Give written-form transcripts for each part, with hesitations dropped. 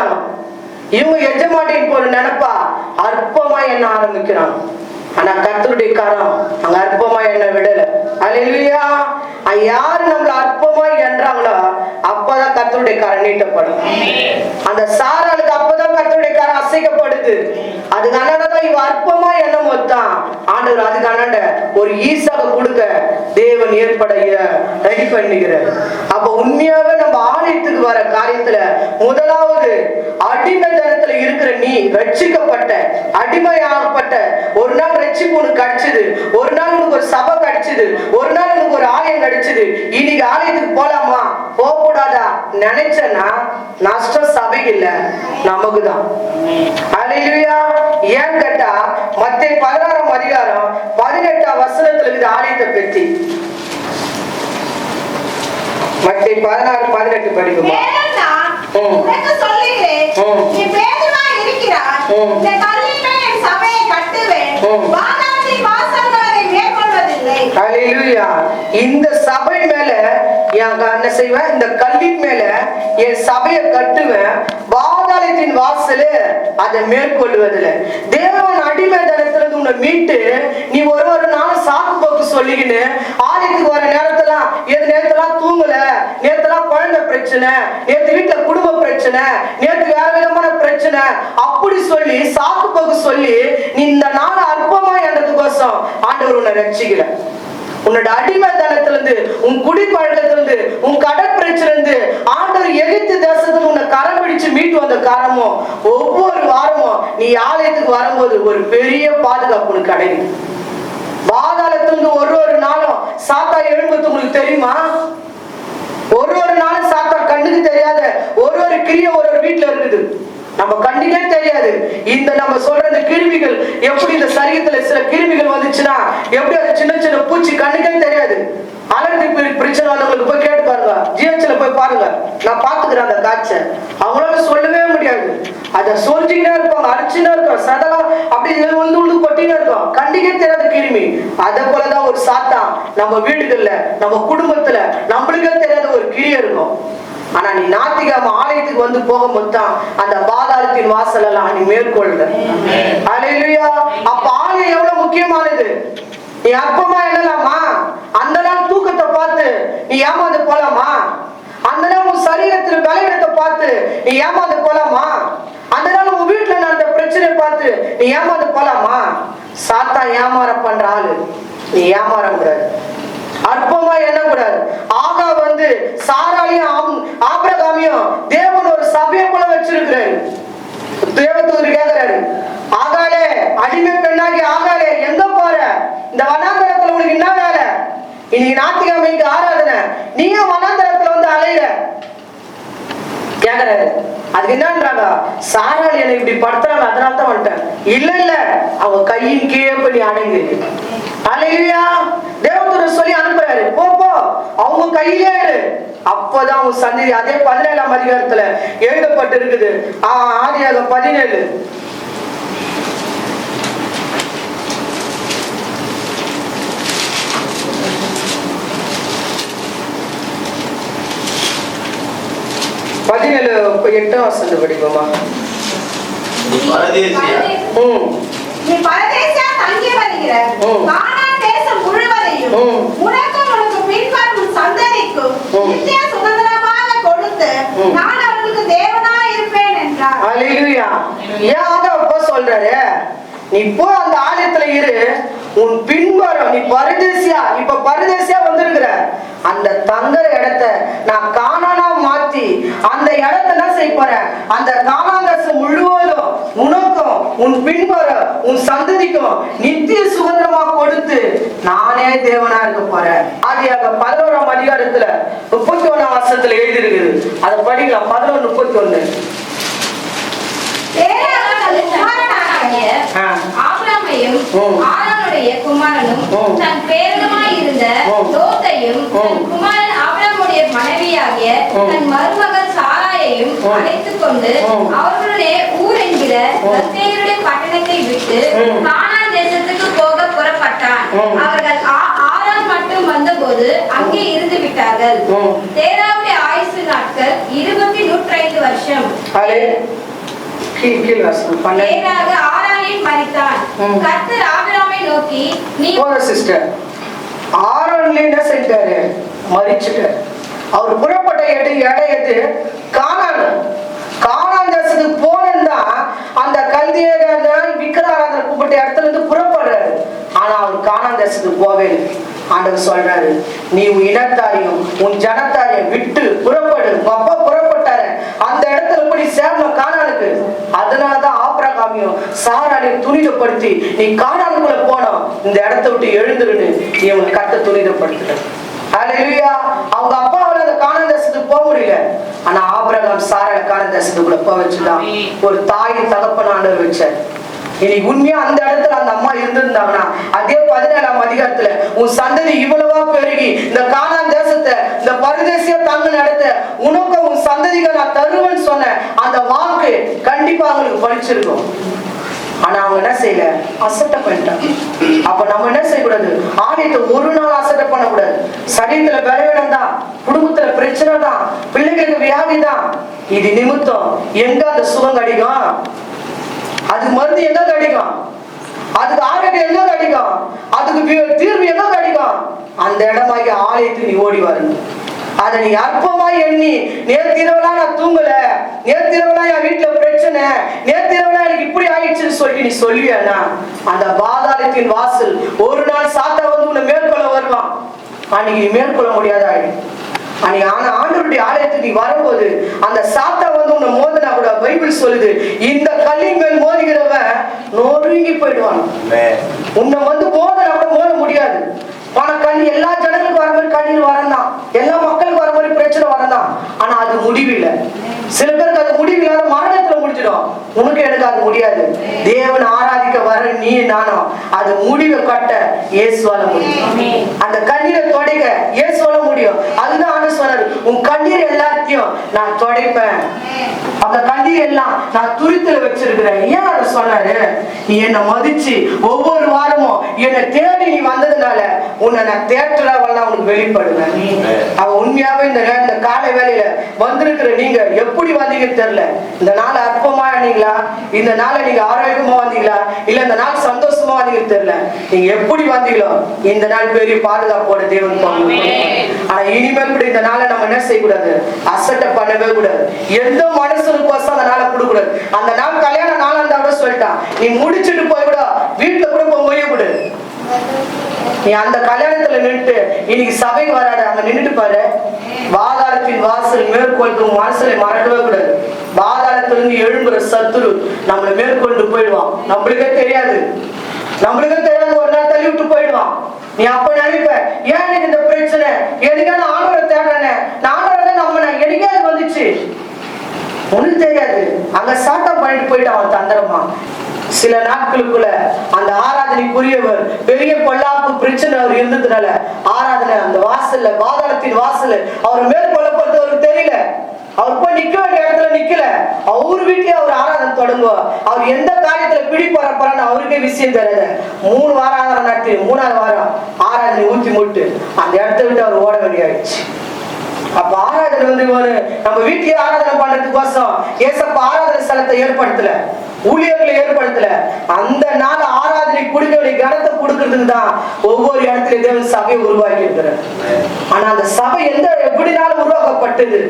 நினைக்கிறாங்க. இவங்க எஜமாட்டின் போல நினைப்பா அற்பமா என்ன ஆரம்பிக்கிறாங்க. ஆனா கர்த்தருடைய கரம் அங்க அற்பமா என்ன விடல. அல்லேலூயா. யாரு நம்மள அற்பமா என்றாங்களோ அப்பதான் கர்த்தருடைய கரம் நீட்டப்படும். அந்த சாராளுக்கு அப்பதான் கர்த்தருடைய கரம் அசைக்கப்படுது. அதுக்கு அண்ணாதான் இவ அற்பமா எண்ணம் வந்தான் ஆண்டவர். அதுக்கு அண்ணாண்ட ஒரு ஈசாக கொடுக்க தேவன் ஏற்பட ரெடி பண்ணுகிறார். அப்ப உண்மையாவே நம்ம ஆலயத்துக்கு வர காரியத்துல முதலாவது அடிமைத்தனத்துல இருக்கிற நீ ரட்சிக்கப்பட்ட அடிமையாகப்பட்ட ஒரு நாள் ரட்சிப்பு உனக்கு கிடைச்சது, ஒரு நாள் உனக்கு ஒரு சபை கிடைச்சது, ஒரு நாள் உனக்கு ஒரு ஆலயம் கிடைச்சது. இன்னைக்கு ஆலயத்துக்கு போலாமா போக கூடாதா நினைச்சனா நஷ்டம் சபைக்கு இல்ல நமக்குதான். அல்லேலூயா. ஏன் கேட்டா மத்தேயு 16ஆம் அதிகாரம் 18ஆம் வசனத்துல இருக்குது ஆலயத்தை பத்தி. மத்தேயு 16:18 படிக்குமா? இந்த சபை மேல என்ன செய்வேன், இந்த கல்லின் மேல என் சபையை கட்டுவேன், பாதாளத்தின் வாசலு அதை மேற்கொள்வதில்லை. தேவன் அடிமைத்தனத்திலிருந்து உன்னை மீட்டு நீ ஒரு நாள் சாக்கு போக்கு சொல்லிக்கின்னு ஆலயத்துக்கு வர நேரத்தெல்லாம் நேரத்தெல்லாம் தூங்கல, நேரத்தெல்லாம் குழந்தை பிரச்சனை, நேற்று வீட்டுல குடும்ப பிரச்சனை, நேற்று வேற விதமான பிரச்சனை அப்படி சொல்லி சாக்கு போக்கு சொல்லி நீ இந்த நாள் அற்பமா என்றதுக்கோசம் ஆண்டவர் உன்னை ரட்சிக்கல. உன்னோட அடிமைத்தனத்திலிருந்து, உன் குடிப்பழக்கத்திலிருந்து, உன் கடற்பிரச்சிலிருந்து ஆண்டவர் எகிப்து தேசத்துல உன்னை கரம் பிடிச்சு மீட்டு வந்த காரணமும் ஒவ்வொரு வாரமும் நீ ஆலயத்துக்கு வரும்போது ஒரு பெரிய பாதுகாப்பு உனக்கு கிடைக்குது. பாதாளத்திலிருந்து ஒரு நாளும் சாத்தா எழும்புறது உங்களுக்கு தெரியுமா? ஒரு நாளும் சாத்தா கண்ணுக்கு தெரியாத ஒரு கிரிய ஒரு வீட்டுல இருக்குது, நம்ம கண்ணுக்கே தெரியாது. இந்த நம்ம சொல்ற இந்த கிருமிகள் எப்படி இந்த சரீரத்துல சில கிருமிகள் வந்துச்சுன்னா எப்படி அது சின்ன சின்ன பூச்சி கண்ணுக்கே தெரியாது. அலர்ஜி பிரச்சனை வந்தவங்களுக்கு போய் கேட்டு பாருங்க, ஜிஹெச்ல போய் பாருங்க, நான் பாத்துக்கிறேன் அந்த காய்ச்சல். அவங்களால சொல்லவே முடியாது. அத சொல்லிக்கிட்டே இருப்பாங்க, அடிச்சுட்டே இருக்கும், சதலம் அப்படி வந்து கொட்டினே இருக்கும், கண்ணுக்கே தெரியாத கிருமி. அதே போலதான் ஒரு சாத்தான் நம்ம வீடுகள்ல நம்ம குடும்பத்துல நம்மளுக்கே தெரியாத ஒரு கிரியை இருக்கும். ஆனா நீ ஞாயிற்றுக்கிழமை ஆலயத்துக்கு வந்து போகும்போது தான் அந்த பாதாளத்தின் வாசல் எல்லாம் நீ மேற்கொள்ற. அல்லேலூயா. அப்ப ஆலயம் எவ்வளவு முக்கியமானது. நீ அற்பமா எண்ணலாமா? அந்த நாள் தூக்கத்தை பார்த்து நீ ஏமாந்து போலாமா? அந்த நாள் உன் சரீரத்தில் பலவீனத்தை பார்த்து நீ ஏமாந்து போலாமா? அந்த நாள் உன் வீட்டுல நடந்த பிரச்சனை பார்த்து நீ ஏமாந்து போலாமா? சாத்தா ஏமாற பண்ற ஆளு, நீ ஏமாற கூடாது, அற்பமா எண்ணக்கூடாது. ஆகா வந்து சாராளையும் ஆபிரகாமையும் தேவன் ஒரு சபையை போல வச்சிருக்கிறாரு. தேவதூதர் கேட்கிறாரு, ஆகாலே அடிமை பெண்ணாகி ஆகாலே எங்க போற? இந்த வனாந்தரத்துல உனக்கு என்ன வேலை? இன்னைக்கு ஞாயிற்றுக்கிழமைக்கு ஆராதனை, நீங்க வனாந்தரத்துல வந்து அலையிற கேக்குறாரு. அதுக்கு என்னன்றாங்க, சாராளி என்னை இப்படி படுத்துறாங்க அதனால தான் வந்துட்டேன். இல்ல அவங்க கையின் கீழே பண்ணி அடங்கு. அல்லேலூயா. தேவதூதர் சொல்லி அனுப்புறாரு, போ அவங்க கையிலே இரு. அப்பதான் அவங்க சந்ததி. அதே 17ஆம் அதிகாரத்துல எழுதப்பட்டு இருக்குது. ஆதியாகமம் 17 8 வசனம் படிப்போமா? நீ பரதேசியா தங்கி வருகிற கானான் தேசம் முழுவதையும் உனக்கும் உனக்கு பின்வரும் சந்ததிக்கும் நித்திய சுதந்திரமாக கொடுத்து நான் அவர்களுக்கு தேவனாய் இருப்பேன் என்றார். அல்லேலூயா. ஏன் அப்பா சொல்றாரு, நீ போ அந்த ஆலயத்துல இரு, உன் பின்வரும் நீ பரதேசியா, இப்ப பரதேசியா வந்திருக்கிற அந்த தங்குற இடத்தை நான் கானானா மாத்தி அந்த இடத்தை என்ன செய்ய போறேன், அந்த கானான் தேசம் முழுவதும் உனக்கும் உன் பின்வரும் உன் சந்ததிக்கும் நித்திய சுதந்திரமா கொடுத்து நானே தேவனா இருக்க போறேன். ஆதியாகமம் 11ஆம் அதிகாரத்துல 31ஆம் வசனத்துல எழுதி இருக்குது. அதை படிக்கலாம். 11:31. ஆபிரகாமையும் ஆரோனுடைய குமாரனும் தன் பேரனுமாய் இருந்த லோத்தையும் தன் குமாரன் ஆபிரகாமுடைய மனைவியாகிய தன் மருமகள் சாராயையும் அழைத்துக் கொண்டு அவர்களுடைய ஊர் என்கிற கல்தேயருடைய பட்டணத்தை விட்டு கானான் தேசத்துக்கு போக புறப்பட்டான். அவர்கள் ஆரான் மட்டும் வந்தபோது போது அங்கே இருந்து விட்டார்கள். தேராவுடைய ஆயுசு நாட்கள் 105 வருஷம். தேராக ஆரானில் மரித்தான். கர்த்தர் ஆபிரகாமை நோக்கி, நீ சிஸ்டர் ஆரோன்ல என்ன செஞ்சாரு? மரிச்சுட்டார். அவர் புறப்பட்ட இடம் எது? கானான். கானான் தேசத்துக்கு போனா அந்த கல்தியர் விக்கிரகாராதனை கூப்பிட்ட இடத்துல இருந்து புறப்படுறாரு. ஆனா அவர் கானான் தேசத்துக்கு போவே இல்லை. ஆண்டவர் சொல்றாரு, நீ உன் இனத்தாரையும் உன் ஜனத்தாரையும் விட்டு புறப்படு. அப்பா புறப்பட்டாரு, அந்த இடத்துல போய் சேரணும் கானானுக்கு. அதனாலதான் ஆபிரகாமையும் சாராளையும் துணிதப்படுத்தி நீ கானானுக்குள்ள போனோம், இந்த இடத்த விட்டு எழுந்துருன்னு இவங்க கட்ட துணிதப்படுத்திட்டார். ஹல்லேலூயா. அவங்க அப்பாவால அந்த கானான் தேசத்துக்கு போக முடியல. ஆனா ஆபிரகாம் சாராளை கானான் தேசத்துக்குள்ள போக வச்சுதான் ஒரு தாயின் தகப்பனான வச்சார். இன்னைக்கு உண்மையா அந்த இடத்துல அந்த அம்மா இருந்திருந்தாங்கன்னா அதே 17ஆம் அதிகாரத்துல உன் சந்ததி இவ்வளவா பெருகி இந்த கானான் தேசத்தை இந்த பரதேசிய தங்க நடத்த உனக்கு உன் சந்ததிகள் நான் தருவேன்னு சொன்ன அந்த வாக்கு கண்டிப்பா அவங்களுக்கு பலிச்சிருக்கும். ஆனா அவங்க என்ன செய்யல? அசட்டை பண்ணிட்டாங்க. அப்ப நம்ம என்ன செய்யக்கூடாது? ஆலயத்தை ஒரு நாள் அசட்டை பண்ணக்கூடாது. சரீரத்துல பலவீனம் தான், குடும்பத்துல பிரச்சனை தான், பிள்ளைகளுக்கு வியாதி தான். இது நிமித்தம் எங்க அந்த சுகம் கிடைக்கும்? அது மருந்து எங்க கிடைக்கும்? அதுக்கு ஆரோக்கியம் எங்க கிடைக்கும்? அதுக்கு தீர்வு எங்க கிடைக்கும்? அந்த இடமாகி ஆலயத்துக்கு நீ ஓடி வரணும். அதை நீ அற்பமாய் எண்ணி நேத்திரவெல்லாம் நான் தூங்கல, நேத்திரவெல்லாம் என் வீட்டுல பிரச்சனை, நேத்திரவெல்லாம் எனக்கு இப்படி ஆயிடுச்சுன்னு சொல்லி நீ சொல்லுவியா? அந்த பாதாளத்தின் வாசல் ஒரு நாள் சாத்தா வந்து உன்னை மேற்கொள்ள வருவான். அன்னைக்கு நீ மேற்கொள்ள முடியாத ஆயிடும். ஆனா ஆண்டவருடைய ஆலயத்துக்கு நீ வரும்போது அந்த சாத்தா வந்து உன்னை மோதினா கூட பைபிள் சொல்லுது, இந்த கல்லின் மேல் மோதுகிறவன் நொறுங்கி போயிடுவான். உன்னை வந்து மோதினா கூட மோத முடியாது. ஆனா கண்ணி எல்லா ஜனங்களுக்கு வர மாதிரி கண்ணீர் வரந்தான், எல்லா மக்களுக்கு வர மாதிரி பிரச்சனை வரந்தான். ஆனா அது முடிவில்லை. சில பேருக்கு அது முடிவில்லாத மரணத்துல முடிஞ்சிடும். உனக்கு எனக்கு அது முடியாது. தேவன் ஆராதிக்க வர நீ நானும் அது முடிவை கட்ட இயேசுவால முடியும். அந்த கண்ணீரை தொடைக்க இயேசுவால முடியும். அதுதான் ஆண்டவர் சொன்னாரு, உன் கண்ணீர் எல்லாத்தையும் நான் தொடைப்பேன், அந்த கண்ணீர் எல்லாம் நான் துரித்துல வச்சிருக்கிறேன். ஏன் அதை சொன்னாரு? நீ என்னை மதிச்சு ஒவ்வொரு வாரமும் என்னை தேடி நீ வந்ததுனால உன்னை நான் தேட்டராவெல்லாம் உனக்கு வெளிப்படுவேன். அவ உண்மையாவே இந்த காலை வேலையில வந்திருக்கிற நீங்க எப்படி வந்தீங்கன்னு தெரியல. இந்த நாள் அற்பமா நீங்களா, இந்த நாளை நீங்க ஆரோக்கியமா வந்தீங்களா, இல்ல இந்த நாள் சந்தோஷமா வந்தீங்கன்னு தெரியல. நீங்க எப்படி வந்தீங்களோ இந்த நாள் பெரிய பாதுகாப்போட தேவன் பாருங்க. ஆனா இனிமேல் கூட இந்த நாளை நம்ம என்ன செய்யக்கூடாது? அசட்டை பண்ணவே கூடாது. எந்த மனுஷனுக்கோசம் அந்த நாளை கொடுக்கூடாது. அந்த நாள் கல்யாண நாள் அந்த கூட சொல்லிட்டான், நீ முடிச்சுட்டு போய் கூட வீட்டுல கூட போய் கொடு. நீ அந்த கல்யாணத்துல நின்றுட்டு இன்னைக்கு சபைக்கு வராத, அங்க நின்றுட்டு பாரு. பாதாளத்தின் வாசல் மேற்கொள்ளும் வாசலை மறக்கவே கூடாது. பாதாளத்திலிருந்து எழும்புற சத்துரு நம்மளை மேற்கொண்டு போயிடுவான். நம்மளுக்கே தெரியாது, ஒரு நாள் தள்ளி விட்டு போயிடுவான். நீ அப்ப நினைப்ப, ஏன் எனக்கு இந்த பிரச்சனை, எதுக்கான ஆண்டவரை தேடுறேன், நான் ஆண்டவரை நம்பினேன், எனக்கே அது வந்துச்சு. ஒண்ணு தெரியாது. அங்க சாட்டம் பண்ணிட்டு போயிட்டு அவன் தந்திரமா. சில நாட்களுக்குள்ள அந்த ஆராதனைக்குரியவர் பெரிய பொல்லாப்பு பிரச்சனை அவர் இருந்ததுனால ஆராதனை அந்த வாசல்ல, பாதாளத்தின் வாசல் அவர் மேற்கொள்ளப்பட்டவருக்கு தெரியல. அவர் போய் நிக்க வேண்டிய இடத்துல நிக்கல. அவர் வீட்லயே அவர் ஆராதனை தொடங்குவார். அவர் எந்த காரியத்துல பிடிப்பறப்பறான்னு அவருக்கே விஷயம் தெரியாது. 3 வாரம் ஆராதனை நடத்தி 3ஆவது வாரம் ஆராதனை ஊத்தி முட்டு அந்த இடத்த விட்டு அவர் ஓட வேண்டியாயிடுச்சு. அப்ப ஆராதனை வந்து நம்ம வீட்லயே ஆராதனை பண்றதுக்கோசம் ஏசப்ப ஆராதனை ஸ்தலத்தை ஏற்படுத்தல, ஊழியர்களை ஏற்படுத்தல. அந்த நாள் ஆராதனை கொடுக்க வேண்டிய கனத்தை கொடுக்கறதுக்கு தான் ஒவ்வொரு இடத்துலயும் தேவன் சபையை உருவாக்கி இருக்கிறார். ஆனா அந்த சபை எப்படினாலும் உருவாக்கப்பட்டது,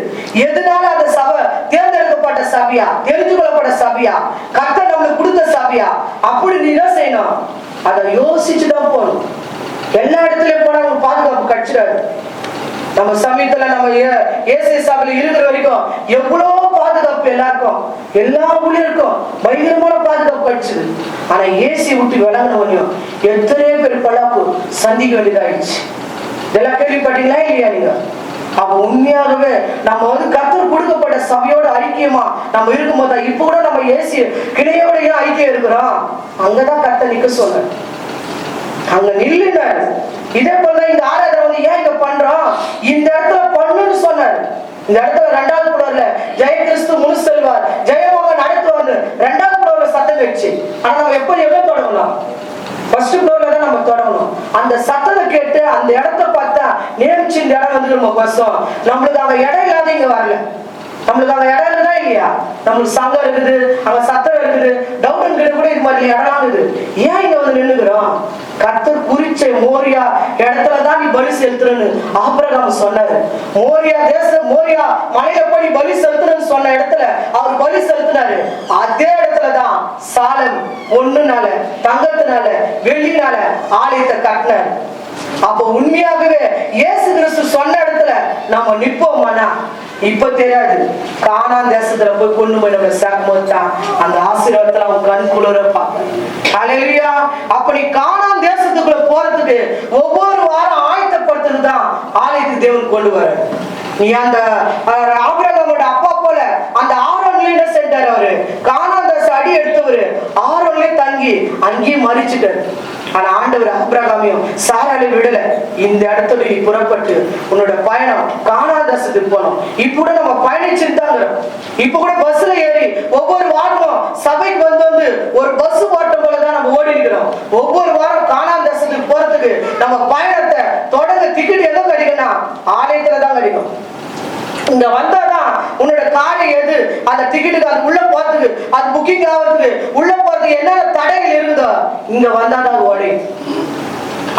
எதனால அந்த சபை தேர்ந்தெடுக்கப்பட்ட சபையா, தெரிந்து கொள்ளப்பட்ட சபையா, கர்த்தர் நம்மளுக்கு கொடுத்த சபையா, அப்படி நீ என்ன செய்யணும்? அதை யோசிச்சுதான் போகணும். எல்லா இடத்துலயும் போனா நமக்கு பாதுகாப்பு கிடைச்சிடாது. நம்ம சமயத்துல நம்ம ஏசி சபையில இருக்கிற வரைக்கும் எவ்வளவு பாதுகாப்பு எல்லாருக்கும், எல்லா ஊழியருக்கும் பயங்கரமான பாதுகாப்பு கிடைச்சது. ஆனா ஏசி விட்டு விளங்கினவனையும் எத்தனையோ பேர் பல்லாப்பு சந்திக்க வேண்டியதாயிடுச்சு. இதெல்லாம் கேள்விப்பட்டீங்களா இல்லையா நீங்க? அப்ப உண்மையாகவே நம்ம வந்து கர்த்தர் கொடுக்கப்பட்ட சபையோட ஐக்கியமா நம்ம இருக்கும் போது இப்ப கூட நம்ம ஏசி கிளையோட ஏன் ஐக்கியம் இருக்கிறோம்? அங்கதான் கர்த்தர் நிக்க சொன்ன, அங்க நில்லுங்க. இதே போல இந்த ஆராதனை வந்து ஏன் இங்க பண்றோம், இந்த இடத்துல பண்ணுன்னு சொன்னார். இந்த இடத்துல 2வது புலவர்ல ஜெய கிறிஸ்து முழு செல்வார், ஜெயமாக நடத்துவார் 2வது புலவர்ல சத்தம் வச்சு. ஆனா நம்ம எப்ப எவ்வளவு தொடங்கலாம்? 1st புலவர்ல தான் நம்ம தொடங்கணும். அந்த சத்தத்தை கேட்டு அந்த இடத்த பார்த்தா நேமிச்சு இந்த இடம் வந்து நம்ம பசம். நம்மளுக்கு அங்க இடம் இல்லாத இங்க வரல. நம்மளுக்கு அங்க இடம் இருக்குதா இல்லையா? நம்மளுக்கு சங்கம் இருக்குது, அங்க சத்தம் இருக்குது, டவுன் கிட்ட கூட இது மாதிரி இடம் இருக்குது. ஏன் இங்க வந்து நின்னுக்கிறோம்? கர்த்தர் குறிச்ச மோரியா இடத்துலதான் நீ பலி செலுத்துறன்னு ஆபிரகாம் சொன்னாரு. மோரியா தேசம், மோரியா மலையில போய் பலி செலுத்துறன்னு சொன்ன இடத்துல அவர் பலி செலுத்தினாரு. அதே இடத்துலதான் சாலம் பொண்ணுனால, தங்கத்தினால, வெள்ளினால ஆலயத்தை கட்டினாரு. அப்ப உண்மையாகவே இயேசு கிறிஸ்து சொன்ன இடத்துல நம்ம நிற்போமானா? இப்ப தெரியாது. கானான் தேசத்துல போய் கொண்டு போய் நம்ம சேர்க்கும் போது தான் அந்த ஆசீர்வாதத்துல அவங்க கண் குளிர பார்ப்பேன். ஹல்லேலூயா. அப்ப நீ கானான் தேசத்துக்குள்ள போறதுக்கு ஒவ்வொரு வாரம் ஆயத்தப்படுத்துறதுதான் ஆலயத்துக்கு தேவன் கொண்டு வர. நீ அந்த ஆபிரகாமோட அப்பா போல அந்த ஆரோன்ல என்ன செஞ்சாரு? அவரு கானான் தேசம் அடி எடுத்தவரு ஆரோன்ல தங்கி அங்கேயே மறிச்சுட்டாரு. ஆனா ஆண்டவர் ஆபிரகாமையும் சாராளையும் விடல. இந்த இடத்துல நீ புறப்பட்டு உன்னோட பயணம் கானான் தேசத்துக்கு போனோம். இப்ப கூட நம்ம பயணிச்சுட்டாங்க. இப்ப கூட பஸ்ல ஏறி ஒவ்வொரு வாரமும் சபைக்கு வந்து ஒரு பஸ் ஓட்டம் போலதான் நம்ம ஓடி இருக்கிறோம். ஒவ்வொரு வாரம் கானான் தேசத்துக்கு போறதுக்கு நம்ம பயணத்தை தொடர்ந்து டிக்கெட் எங்க கிடைக்கும்னா ஆலயத்துலதான் கிடைக்கும். இங்க வந்தாதான் உன்னோட காரியம் எது, அந்த டிக்கெட்டுக்கு அது உள்ள போறதுக்கு, அது புக்கிங் ஆகிறதுக்கு, உள்ள போறதுக்கு என்ன தடைகள் இருக்குதோ இங்க வந்தாதான் ஓடி.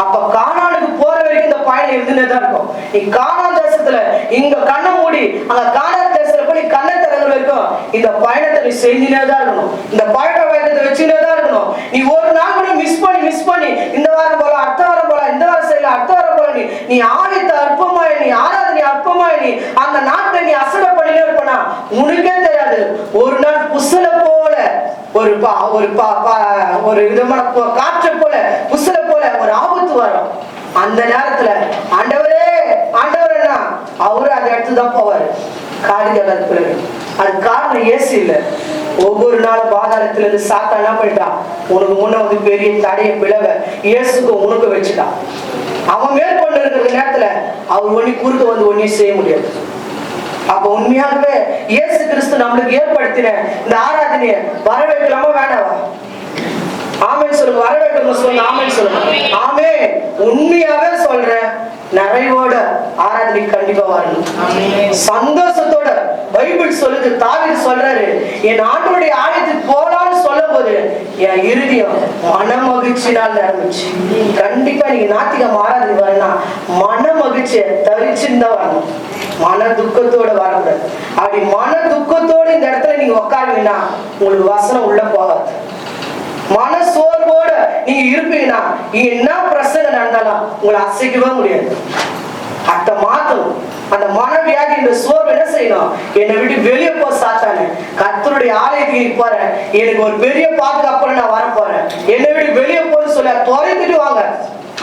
அப்ப கானானுக்கு போற வரைக்கும் இந்த பயணம் இருந்துதான் இருக்கும். நீ கானான் தேசத்துல இங்க கண்ணை மூடி அங்க கானான் தேசத்துல போய் கண்ணை திறந்து வரைக்கும் இந்த பயணத்தை நீ செஞ்சுனேதான் இருக்கணும். இந்த பழக்க வழக்கத்தை வச்சுனேதான் இருக்கணும். நீ ஒரு நாள் கூட மிஸ் பண்ணி இந்த வாரம் போல, அடுத்த வாரம் போல, இந்த வாரம் செய்யல, அடுத்த வாரம் போல நீ ஆலயத்தை அற்பமாய், நீ ஆராதனை அற்பமாய், நீ அந்த நாட்டை நீ அசட பண்ணினே இருப்பனா உனக்கே தெரியாது. ஒரு நாள் புசல போல ஒரு விதமான காற்றை போல புசல போல ஒரு ஆபத்து வரும். அந்த நேரத்துல ஆண்டவரே ஆண்டவரேன்னா அவரு அந்த இடத்துதான் போவாரு. காரியம் அது காரணம் இயேசு இல்ல. ஒவ்வொரு நாளும் பாதாளத்துல இருந்து சாத்தா என்ன பண்ணிட்டான்? உனக்கு முன்ன வந்து பெரிய தடைய பிளவ இயேசுக்கும் உனக்கு வச்சுட்டான். அவன் மேற்கொண்டு இருக்கிற நேரத்துல அவர் ஒண்ணு குறுக்க வந்து ஒன்னையும் செய்ய முடியாது. அப்ப உண்மையாகவே இயேசு கிறிஸ்து நம்மளுக்கு ஏற்படுத்தின இந்த ஆராதனையை வரவேற்கலாமா வேணாவா? ஆமென் சொல்லுங்க. வரவேற்கணும் சொல்லுங்க. ஆமென் சொல்லுங்க. ஆமே. உண்மையாவே சொல்றேன், நிறைவோட ஆராதனை கண்டிப்பா வரணும். சந்தோஷத்தோட. பைபிள் சொல்லுது, தாவீது சொல்றாரு, என் ஆண்டவருடைய ஆலயத்துக்கு போலான்னு சொல்லும் போது என் இருதயம் மன மகிழ்ச்சினால் நிரம்பிச்சு. கண்டிப்பா நீங்க ஞாயிற்றுக்கிழமை ஆராதனை வரணும்னா மன மகிழ்ச்சியை தரிச்சுன்னு வரணும். மன துக்கத்தோட வரக்கூடாது. அப்படி மன துக்கத்தோட இந்த இடத்துல நீங்க உட்காருவீங்கன்னா உங்களுக்கு வசனம் உள்ள போகாது. மன சோர்வோட நீங்க இருப்பீங்கன்னா நீங்க என்ன பிரச்சனை நடந்தாலும் உங்களை அசைக்கவே முடியாது. அத மாத்தணும். அந்த மனவியாதி இந்த சோர்வு என்ன செய்யணும்? என்னை விட்டு வெளியே போ சாத்தானே. கர்த்தருடைய ஆலயத்துக்கு போறேன், எனக்கு ஒரு பெரிய பாதுகாப்பு நான் வர போறேன், என்னை விட்டு வெளியே போன்னு சொல்ல துரைத்துட்டு வாங்க.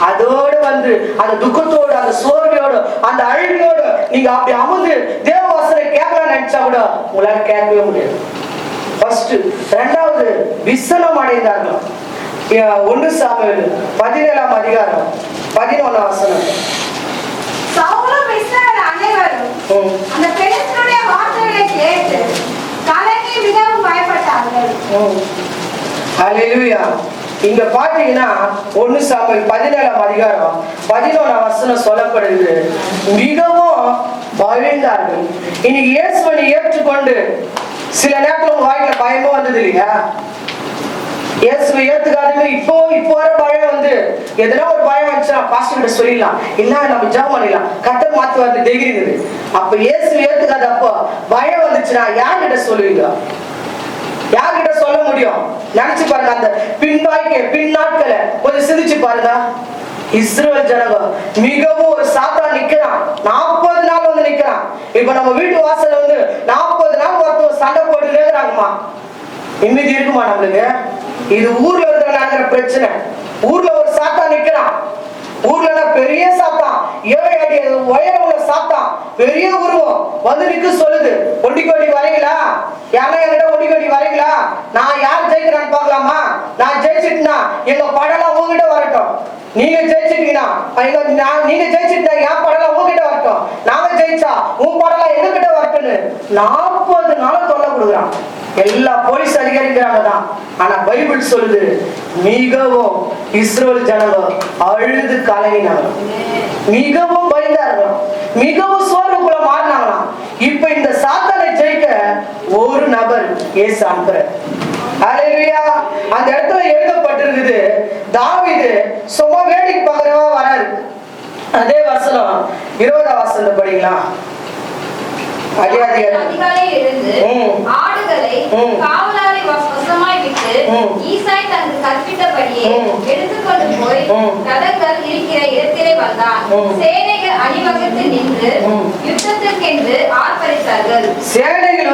அதோடு வந்து அந்த துக்கத்தோடு, அந்த சோர்வையோடு, அந்த அழுகையோடு நீங்க அப்படி அமர்ந்து தேவ வசனை கேட்கலாம்னு நினைச்சா கூட உங்களால கேட்கவே முடியாது. ஃபர்ஸ்ட். ரெண்டாவது, விசனம் அடைந்தார்கள். 1 சாமுவேல் 17ஆம் அதிகாரம் 11ஆம் வசனம். சவுலும் இஸ்ரவேல் அனைவரும் அந்த பெலிஸ்தருடைய வார்த்தைகளை கேட்டு கலங்கி மிகவும் பயப்பட்டார்கள். ஹல்லேலூயா. இங்க பாத்தீங்கன்னா 1 சாமுவேல் 17ஆம் அதிகாரம் 11ஆம் வசனம் சொல்லப்படுது. மிகவும் பயந்தார்கள். இன்னைக்கு இயேசுவை ஏற்றுக்கொண்டு சில நேரத்துல உங்க வாயில பயமும் வந்தது இல்லையா? இயேசுவை ஏத்துக்காதவங்க இப்போ வர பயம் வந்து எதனா ஒரு பயம் வந்துச்சுன்னா பாஸ்டர் கிட்ட சொல்லிடலாம், இல்ல நம்ம ஜெபம் பண்ணிடலாம், கர்த்தர் மாத்து வந்து தைரியம். அப்ப இயேசுவை ஏத்துக்காத அப்போ பயம் வந்துச்சுன்னா யார்கிட்ட சொல்லுவீங்க? யார்கிட்ட சொல்ல முடியும்? நினைச்சு பாருங்க. அந்த பின் நாட்களை கொஞ்சம் சிந்திச்சு பாருங்க. இஸ்ரவேல் ஜனங்கள் மிகவும் ஒரு சாத்தா நிக்கிறான். 40 நாள் வந்து நிக்கிறான். இப்ப நம்ம வீட்டு வாசல்ல வந்து 40 நாள் ஒருத்தர் சண்டை போட்டு இருக்கிறாங்கம்மா. நிம்மதி இருக்குமா நம்மளுக்கு? இது ஊர்ல இருக்கிற நடக்கிற பிரச்சனை. ஊர்ல ஒரு சாத்தா நிக்கிறான். ஊர்ல பெரிய சாத்தான், 7 அடி உயரம் உள்ள சாத்தான், பெரிய உருவம் வந்து நிக்க சொல்லுது, ஒண்டிக்கோடி வரீங்களா? யாரா என்கிட்ட ஒண்டிக்கோடி வரீங்களா? நான் யார் ஜெயிக்கிறான்னு பாக்கலாமா? நான் ஜெயிச்சிட்டுனா எங்க படம்லாம் உங்ககிட்ட வரட்டும். நீங்க ஜெயிச்சிட்டீங்கன்னா நீங்க ஜெயிச்சிட்டா என் படம்லாம் உங்ககிட்ட வரட்டும். நாங்க ஜெயிச்சா உன் படம்லாம் எங்க கிட்ட வரட்டும்னு 40 நாள் தொல்லை கொடுக்குறான். எல்லா போலீஸ் அதிகாரிங்கிறாங்க தான். ஆனா பைபிள் சொல்லுது மிகவும் இஸ்ரவேல் ஜனங்கள் அழுது கலங்கினாங்க, மிகவும் பயந்தார்கள், மிகவும் சோர்வுக்குள்ள மாறினாங்களாம். இப்ப இந்த சாத்தானை ஜெயிக்க ஒரு நபர் இயேசு அனுப்புறார். ஹல்லேலூயா. அந்த இடத்துல எழுதப்பட்டிருக்குது, தாவீது சும்மா வேடிக்கை பார்க்கறவா வராரு. அதே வசனம் 20ஆம் வசனத்தை படிக்கலாம். அதிகாலை எழுந்து ஆடுகளை காவலாளை வசமாய் விட்டு ஈசாய் தனக்கு கற்பித்தபடியே எடுத்துக்கொண்டு போய் ரதங்கள் இருக்கிற இடத்திலே வந்தான். சேனைகள் அணிவகுத்து நின்று யுத்தத்திற்கென்று ஆர்ப்பரித்தார்கள். சேனைகள்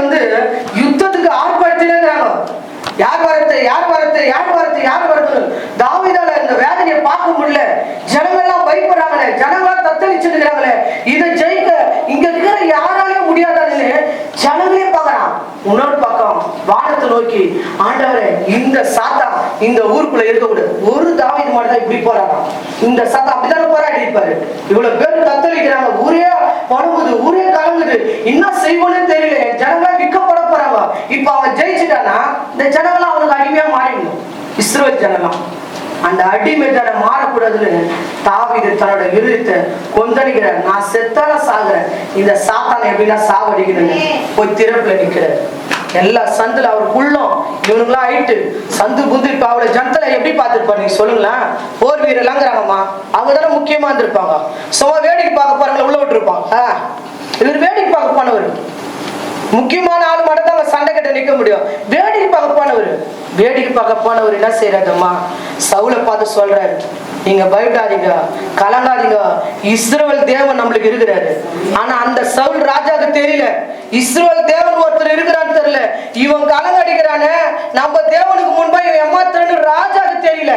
யுத்தத்துக்கு ஆர்ப்பரிக்கிறாங்க. யார் வரது, யார் வரது, யார் வரது, யார் வரது. தாவீதால இந்த வேதனையை பார்க்க முடியல. ஜனங்கள்லாம் பயப்படுறாங்களே, ஜனங்கள்லாம் தத்தளிச்சுக்கிறாங்களே, இதை ஜெயிக்க இங்க இருக்கிற யாராலையும் முடியாதான்னு ஜனங்களே பார்க்கறான். இன்னொரு பக்கம் வானத்தை நோக்கி, ஆண்டவரே இந்த சாத்தா இந்த ஊருக்குள்ள இருக்கக்கூடாது, ஒரு தாவீது மட்டும் தான் இப்படி போறாராம். இந்த சாத்தா அப்படிதான் போராடி இருப்பாரு. இவ்வளவு பேர் தத்தளிக்கிறாங்க, ஊரே படுங்குது, ஊரே கலங்குது, என்ன செய்வோன்னு தெரியல, ஜனங்களா விற்கப்பட போறாங்க. இப்ப அவன் ஜெயிச்சுட்டானா இந்த ஜனங்களாம் அவனுக்கு அடிமையா மாறிடணும். இஸ்ரவேல் ஜனங்களாம் அந்த அடிமைதான மாறக்கூடாதுன்னு தாவீது தன்னோட இருதயத்தை கொந்தளிக்கிறார். நான் செத்தால சாகுறேன், இந்த சாத்தானை எப்படின்னா சாவடிக்கிறேன்னு போய் திறப்புல நிக்கிறார். எல்லா சந்துல அவருக்குள்ளும் இவனுங்களா ஆயிட்டு சந்து புந்து. இப்ப அவளை ஜனத்துல எப்படி பார்த்துருப்பாரு நீங்க சொல்லுங்களேன். போர் வீரர்லாங்கிறாங்கம்மா, அவங்க தானே முக்கியமா இருந்திருப்பாங்க. சும்மா வேடிக்கை பார்க்க போறவங்களை உள்ள விட்டுருப்பாங்க. இவர் வேடிக்கை பார்க்க போனவர், முக்கியமான ஆள் மட்டும் தான் அவங்க சண்டை கட்ட நிக்க முடியும். வேடிக்கை பார்க்க போனவர், வேடிக்கை பார்க்க போனவர் என்ன செய்யறாதம்மா, சவுலை பார்த்து சொல்றாரு, நீங்க பயப்படாதீங்க, கலங்காதீங்க, இஸ்ரவேல் தேவன் நம்மளுக்கு இருக்கிறாரு. ஆனா அந்த சவுல் ராஜாவுக்கு தெரியல இஸ்ரவேல் தேவன் ஒருத்தர் இருக்கிறான்னு தெரியல. இவன் கலங்கடிக்கிறானே, நம்ம தேவனுக்கு முன்பா இவன் ஏமாத்துறன்னு ராஜாவுக்கு தெரியல.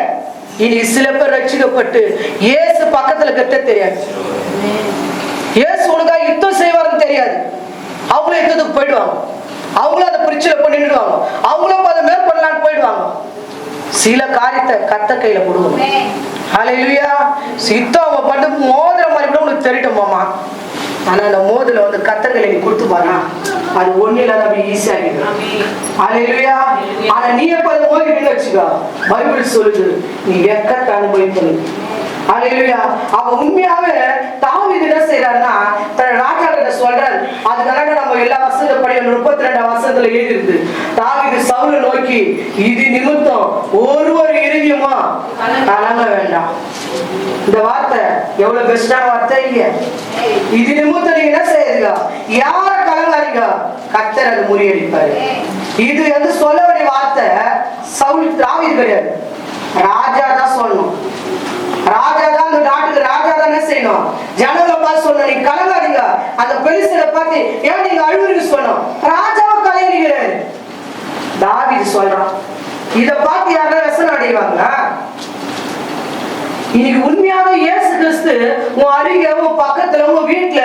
இனி சில பேர் ரட்சிக்கப்பட்டு இயேசு பக்கத்துல கட்ட தெரியாது, இயேசு உனக்காக யுத்தம் செய்வாருன்னு தெரியாது. அவங்களும் யுத்தத்துக்கு போயிடுவாங்க, அவங்களும் அதை பிரிச்சுல பண்ணிடுவாங்க, அவங்களும் அதை மேற்கொள்ளலான்னு போயிடுவாங்க. சில காரியத்தை கத்த கையில கொடுக்கணும். ஹல்லேலூயா. சித்தம் அவங்க பண்ணு மோதிர மாதிரி கூட உனக்கு தெரியட்டுமாமா. ஆனா அந்த மோதில கத்தர்களை நீ கொடுத்து பாரு, அது ஒண்ணு இல்லாத அப்படி ஈஸியா இருக்கு. ஹல்லேலூயா. ஆனா நீ எப்ப அதை மோதிட்டு வச்சுக்கோ, பைபிள் சொல்லுது நீ வெக்கத்தை அனுபவிக்கணும். ஹல்லேலூயா. அவன் உண்மையாவே தாவீது என்ன செய்யறாருன்னா தன் ராஜா கிட்ட சொல்றாரு. அதுக்காக நம்ம எல்லா வசனத்தை படி 32ஆம் வசனத்துல எழுதிருக்கு, தாவீது சவுலை நோக்கி, இது நிமித்தம் ஒருவர் இருதயமா கலங்க வேண்டாம். இந்த வார்த்தை எவ்வளவு பெஸ்டான வார்த்தை இல்லையா? இது நிமித்தம் நீங்க என்ன செய்யுங்க, யார கலங்காதீங்க, கர்த்தர் அது முறியடிப்பாரு. இது சொல்ல வேண்டிய வார்த்தை சவுல் தாவீது கிடையாது, ராஜா தான் சொல்லணும். ராஜா தான் இந்த நாட்டுக்கு ராஜா தான் என்ன செய்யணும், ஜனங்களை பார்த்து சொல்லணும், நீங்க கலங்காதீங்க. அந்த பெலிஸ்தரை பார்த்து ஏன் நீங்க அழுவுறீங்க சொல்லணும், ராஜாவை கலங்குகிறாரு. தாவீது சொல்றான். இத பார்த்து யாராவது ரசனை அடைவாங்களா? இன்னைக்கு உண்மையாக இயேசு கிறிஸ்து உன் அருகே உன் பக்கத்துல உங்க வீட்டுல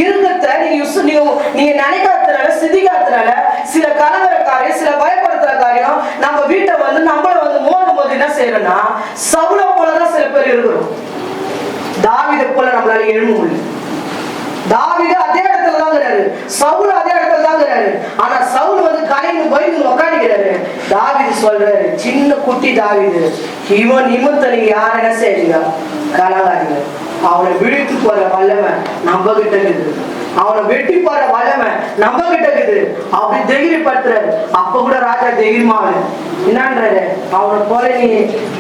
இருக்கிறத நீங்க நினைக்காதனால சிதிக்காதனால சில கலவர காரியம் சில பயப்படுத்துற காரியம் நம்ம வீட்டை நம்மள மோதும் போது என்ன செய்யறோம்னா சவுலை போலதான் சில பேர் இருக்கிறோம். தாவீதை போல நம்மளால எழும்ப முடியல. தாவீது அதே இடத்துல தான் இருக்கிறாரு, சவுல் அதே இடத்துல தான் இருக்கிறாரு. ஆனா சவுல் கலைந்து பயந்து உக்காந்துக்கிறாரு. தாவீது சொல்றாரு, சின்ன குட்டி தாவீது, இவன் நிமித்தம் நீங்க யார என்ன செய்றீங்க, கலங்காதீங்க. அவனை விழித்து போற வல்லமை நம்ம கிட்ட இருக்குது, அவனை வெட்டி போற வல்லமை நம்ம கிட்ட இருக்குது. அப்படி தைரியப்படுத்துறாரு. அப்ப கூட ராஜா தைரியமாவ என்னன்றாரு, அவனை போல நீ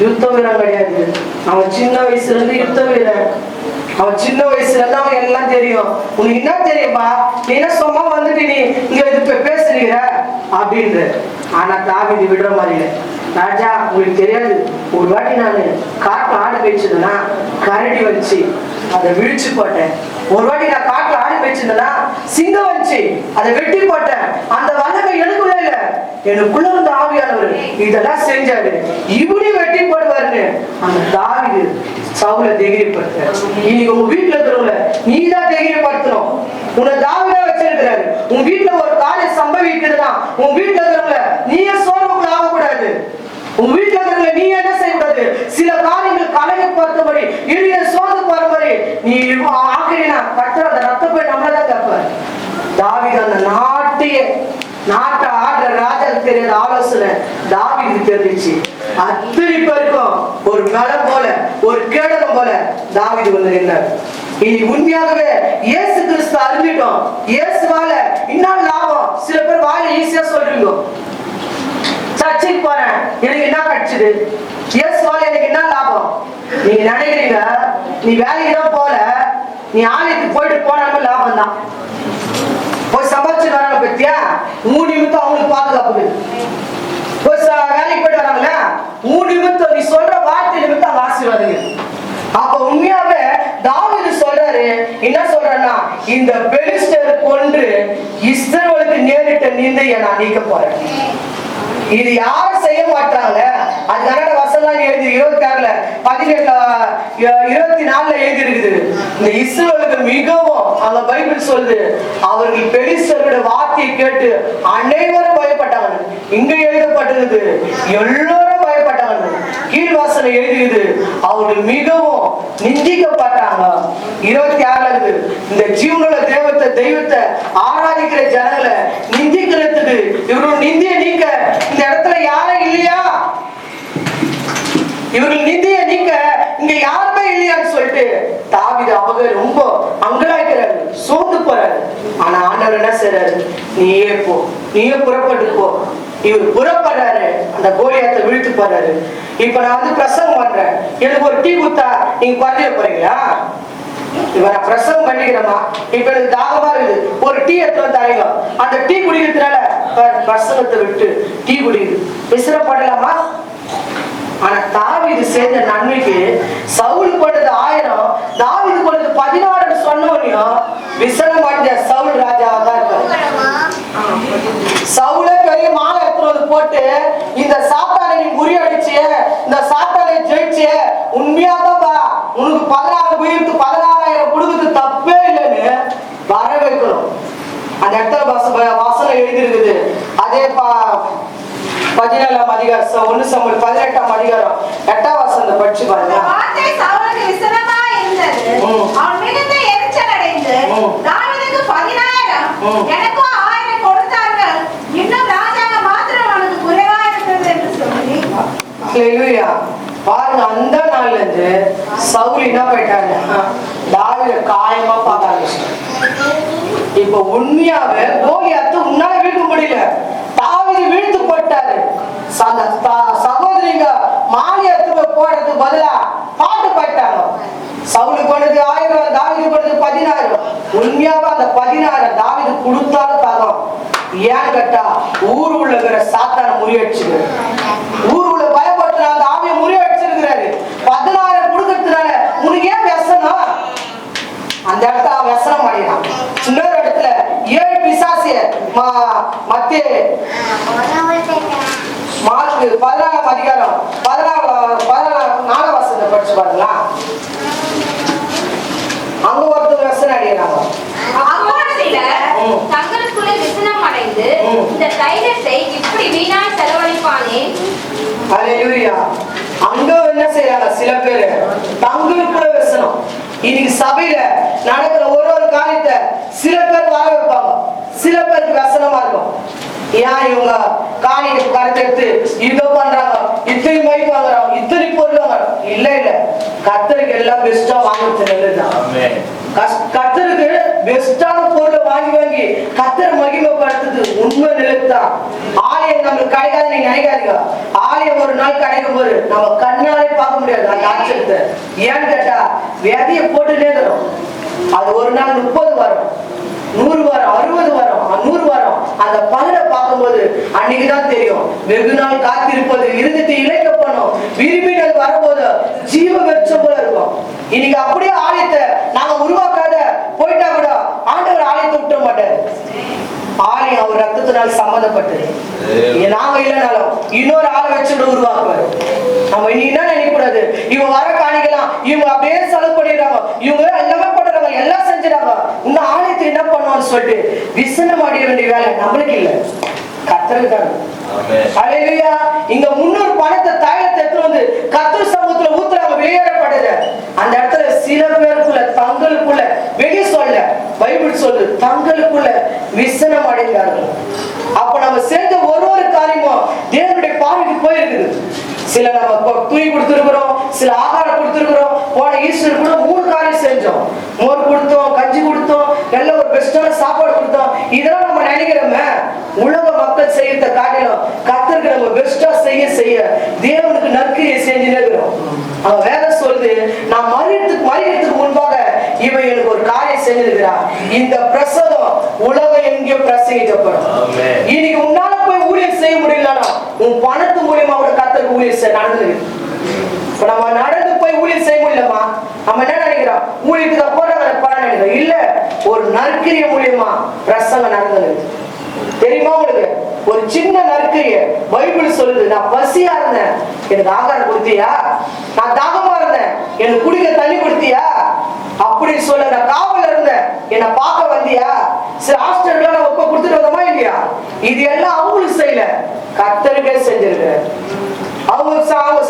யுத்த வீரன் கிடையாது, அவன் சின்ன வயசுல இருந்து யுத்த வீரன், அவன் சின்ன வயசுல இருந்து அவன் எல்லாம் தெரியும். உனக்கு என்ன தெரியுமா, நீ என்ன சும்மா நீ இங்க பேசுறீங்க அப்படின்ற. ஆனா தாவீது விடுற மாதிரி இல்லை. ராஜா உங்களுக்கு தெரியாது, ஒரு வாட்டி நான் காட்டுல ஆடு மேய்ச்சதுன்னா கரடி வச்சு அதை விழிச்சு போட்டேன். ஒரு வாட்டி நான் காட்டுல ஆடு மேய்ச்சதுன்னா சிங்கம் வச்சு அதை வெட்டி போட்டேன். அந்த வல்லமை எனக்குள்ள இல்ல, எனக்குள்ள இருந்த ஆவியானவர் இதெல்லாம் செஞ்சாரு, இப்படி வெட்டி போடுவாருன்னு அந்த தாவீது சவுலை தைரியப்படுத்த. இன்னைக்கு உங்க வீட்டுல இருக்கிறவங்கள நீதான் தைரியப்படுத்தணும். உன்னை தாவீதா வச்சிருக்கிறாரு. உன் வீட்டுல ஒரு காரியம் சம்பவிக்குதுன்னா உன் வீட்டுல இருக்கிறவங்கள நீயே சோர்வுக்குள்ள ஆகக்கூடாது. உன் வீட்டுல இருக்கிறவங்க நீ என்ன செய்யக்கூடாது, சில காரியங்கள் கலையை பொறுத்தபடி இறுதிய சோர்ந்து போறபடி நீ ஆக்கினா கர்த்தர் அந்த ரத்தப்பை நம்மளதான் கேட்பார். தாவீது அந்த நாட்டை ஆடுற ராஜா யோசனை தாவீதுக்கு தெரிஞ்சிச்சு. அத்தனை பேருக்கும் ஒரு மலை போல, ஒரு கேடகம் போல தாவீது வந்து நின்றார். இது உண்மையாகவே இயேசு கிறிஸ்து அறிஞ்சிட்டோம். இயேசுவால இன்னும் லாபம். சில பேர் வாயில ஈஸியா சொல்றீங்க, சர்ச்சைக்கு போறேன் எனக்கு என்ன கிடைச்சது, இயேசுவால எனக்கு என்ன லாபம். நீங்க நினைக்கிறீங்க நீ வேலைக்கு தான் போல, நீ ஆலயத்துக்கு போயிட்டு போனாலும் லாபம் தான். போய் சம்பாதிச்சு வராங்க பத்தியா, 3 நிமிஷம் அவங்களுக்கு பாதுகாப்பு. போய் வேலைக்கு போயிட்டு வராங்களா, 3 நிமிஷம் நீ சொல்ற வார்த்தை நிமிஷம் அவங்க ஆசீர்வாதங்க. அப்ப உண்மையாவே தாவீது சொல்றாரு, என்ன சொல்றேன்னா, இந்த பெலிஸ்தரை கொன்று இஸ்ரவேலுக்கு நேரிட்ட நிந்தையை நான் நீக்க போறேன். இது யாரும் செய்ய மாட்டாங்க. அது கன்னட வசனம் எழுதி 26ல 24ல எழுதி இருக்குது. இந்த இஸ்ரவேலுக்கு மிகவும் அந்த பைபிள் சொல்லுது, அவர்கள் பெலிஸ்தருடைய வார்த்தையை கேட்டு அனைவரும் பயப்பட்டாங்க. இங்க எழுதப்பட்டிருக்குது எல்லோரும் பயப்பட்டாங்க. கீழ்வாசனை எழுதியது அவர்கள் மிகவும் நிந்திக்கப்பட்டாங்க. 26ல இருக்குது, இந்த ஜீவனுள்ள தெய்வத்தை ஆராதிக்கிற ஜனங்களை நிந்திக்கிறதுக்கு இவர்கள் நிந்திய நீக்க இந்த இடத்துல யாரும் இல்லையா, இவர்கள் நிந்திய நீக்க இங்க யாருமே இல்லையான்னு சொல்லிட்டு தாவீது அவங்க ரொம்ப அங்கலாய்க்கிறாரு, சோர்ந்து போறாரு. ஆனா ஆண்டவர் என்ன செய்யறாரு, நீயே போ, நீயே புறப்பட்டு போ. இவர் புறப்படுறாரு, அந்த கோலியாத்தை வீழ்த்து போறாரு. இப்ப நான் வந்து பிரசங்கம் பண்றேன், எனக்கு ஒரு டீ குத்தா நீங்க குறைய போறீங்களா? இப்ப நான் பிரசங்கம் பண்ணிக்கிறேமா, இப்ப எனக்கு தாகமா இருக்குது, ஒரு டீ எடுத்து வந்து தரீங்க. அந்த டீ குடிக்கிறதுனால பிரசங்கத்தை விட்டு டீ குடிக்குது, விசிறப்படலாமா? ஆனா தாவீது செஞ்ச நன்மைக்கு சவுல் கொண்டது 1000, தாவீது கொண்டது 16 சொன்னோனையும் விசனம் அடைஞ்ச சவுல் ராஜாவா தான் இருக்காரு. சவுலே பெரிய மாலை எடுத்து போட்டு இந்த சாத்தானை நீ முறியடிச்சு, இந்த சாத்தானை ஜெயிச்சு, உண்மையாதான் உனக்கு 16 உயிருக்கு 16,000 கொடுக்குறது தப்பே இல்லைன்னு வர வைக்கணும். அந்த இடத்துல வாசனம் எழுதி இருக்குது. அதே 17ஆம் அதிகாரம் 1 சாமுவேல் 18ஆம் அதிகாரம் 8ஆம் வசனத்தை படிச்சு பாருங்க. வார்த்தை சவுலுக்கு விசனமா இருந்தது, அவன் மிகுந்த எரிச்சல் அடைந்து தாவீதுக்கு 10,000 எனக்கும் 1000 கொடுத்தார்கள், இன்னும் ராஜாங்க மாத்திரம் அவனுக்கு குறைவா இருக்கிறது என்று சொல்லி. ஹல்லேலூயா. பாருங்க, அந்த நாள்ல இருந்து சவுல் என்ன போயிட்டாங்க, தாவீதை காயமா பார்க்க ஆரம்பிச்சாங்க. இப்ப உண்மையாவே கோலியாத்தை உன்னால வீழ்த்த முடியல, தாவீது வீழ்த்து போட்டாரு. சகோதரிங்க மாலியத்துக்கு போடுறதுக்கு பதிலா பாட்டு பாட்டாங்க. சவுலுக்கு போனது 1000, தாவீது போனது 16. உண்மையாவே அந்த 16 தாவீது கொடுத்தாலும் தாகம். ஏன்னு கேட்டா ஊர் உள்ள இருக்கிற சாத்தான முறியடிச்சுக்கிறாரு, ஊர் உள்ள பயப்பட்டு அந்த ஆவியை முறியடிச்சிருக்கிறாரு. 16 கொடுக்கறதுனால உனக்கு ஏன் व्यसனம்? அந்த இடத்துல व्यसனம் பண்ணினான். இன்னொரு இடத்துல 7 பிசாசிய மத்திய மார்க்கு 14ஆம் அதிகாரம் 14 வசனத்தை படிச்சு பாருங்களா. அங்க ஒருத்தர் व्यसனம் அடைகிறாங்க. தங்களுக்குள்ளே விசனம் அடைந்து இந்த தைலத்தை இப்படி வீணாய் செலவழிப்பானே. ஹல்லேலூயா. அங்க என்ன செய்யறாங்க, சில பேரு தங்களுக்குள்ள விசனம். இன்னைக்கு சபையில நடக்கிற ஒரு காரியத்தை சில பேர் வர வைப்பாங்க, சில பேருக்கு விசனமா இருக்கும். ஏன் இவங்க காணிக்கு கருத்து எடுத்து இதோ பண்றாங்க, இத்தனை மைக் வாங்குறாங்க, இத்தனை பொருள் வாங்குறாங்க. இல்ல இல்ல, கர்த்தருக்கு எல்லாம் பெஸ்டா வாங்குறது நல்லதுதான். கர்த்தருக்கு பெஸ்டான பொருளை வாங்கி கர்த்தரை மகிமைப்படுத்துது உண்மை நிலைத்தான். ஆலயம் நம்மளுக்கு கிடைக்காது நீங்க நினைக்காதீங்க. ஆலயம் ஒரு நாள் கிடைக்கும் போது நம்ம கண்ணாலே பார்க்க முடியாது அந்த ஆச்சரியத்தை. ஏன்னு கேட்டா வியாதியை போட்டுட்டே தரும். அது ஒரு நாள் 30 வரும், 100 வரும், 60 வரும், 100 வரும். அந்த பலனை பார்க்கும்போது அன்னைக்குதான் தெரியும் வெகு நாள் காத்திருப்பது இருந்துட்டு இழைக்கப்படும், விரும்பினது வரும்போது ஜீவ வெச்சம் போல இருக்கும். இன்னைக்கு அப்படியே ஆலயத்தை நாங்க உருவாக்காத போயிட்டா கூட ஆண்டவர் ஆலயத்தை விட்டுற மாட்டாரு. ஆலயம் அவர் ரத்தத்தினால் சம்மந்தப்பட்டது. நாங்க இல்லைனாலும் இன்னொரு ஆளை வச்சுட்டு உருவாக்குவாரு. நம்ம இனி என்ன நினைக்க கூடாது, இவங்க வர காணிக்கலாம், இவங்க அப்படியே செலவு பண்ணிடுறாங்க, இவங்க எல்லாமே பண்ணுறாங்க, எல்லாம் செஞ்சுறாங்க, இந்த ஆலயத்தை என்ன பண்ணுவான்னு சொல்லிட்டு விசனம் அடைய வேண்டிய வேலை நம்மளுக்கு இல்லை, கர்த்தருக்கு தான். ஹல்லேலூயா. இங்க 300 பணத்தை தைலத்தை எடுத்து வந்து கர்த்தர் சமூகத்துல ஊத்துறாங்க, வெளியேறப்பட்டது. அந்த இடத்துல சில பேருக்குள்ள தங்களுக்குள்ள வெளியே சொல்ல பைபிள் சொல்லு, தங்களுக்குள்ள விசனம் அடைந்தார்கள். அப்ப நம்ம செஞ்ச ஒரு காரியமும் சில நம்ம துணி கொடுத்துருக்கிறோம், சில ஆகாரம் கொடுத்துருக்கிறோம். போன ஈஸ்டர் கூட 3 காரியம் செஞ்சோம். மோர் கொடுத்தோம், கஞ்சி கொடுத்தோம், நல்ல ஒரு பெஸ்டான சாப்பாடு கொடுத்தோம். இதெல்லாம் நம்ம நினைக்கிறோமே, உலக மக்கள் செய்யறத காட்டிலும் கர்த்தருக்கு நம்ம பெஸ்டா செய்ய செய்ய தேவனுக்கு நற்கிரியை செஞ்சுட்டே இருக்கிறோம். அவன் வேதம் சொல்லுது, நான் மறிக்கிறதுக்கு முன்பாக இவன் எனக்கு ஒரு காரியம் செஞ்சிருக்கிறான். இந்த பிரசதம் உலகம் எங்கேயும் பிரசங்கிக்கப்படும். இன்னைக்கு உன்னால போய் ஊழியம் செய்ய முடியலன்னா உன் பணத்து மூலியமா கூட கர்த்தருக்கு ஊழியம் நடந்தது. இப்ப நம்ம நடந்து போய் ஊழியம் செய்ய முடியலமா, நம்ம என்ன நினைக்கிறோம், ஊழியத்துக்கு போற பணம் நினைக்கிறோம். இல்ல, ஒரு நற்கிரிய மூலியமா பிரசங்கம் நடந்தது. தெரியுமா உங்களுக்கு? ஒரு சின்ன நற்கிரிய பைபிள் சொல்லுது, நான் பசியா இருந்தேன் எனக்கு ஆகாரம் கொடுத்தியா, நான் தாகமா இருந்தேன் எனக்கு குடிக்க தண்ணி கொடுத்தியா அப்படின்னு சொல்ல, நான் காவல இருந்தேன் என்ன பார்க்க வந்தியா, சில ஹாஸ்டல்ல நான் ஒப்ப கொடுத்துட்டு வந்தோமா இல்லையா? இது எல்லாம் அவங்களுக்கு செய்யல, கர்த்தருக்கே செஞ்சிருக்கு. அவங்க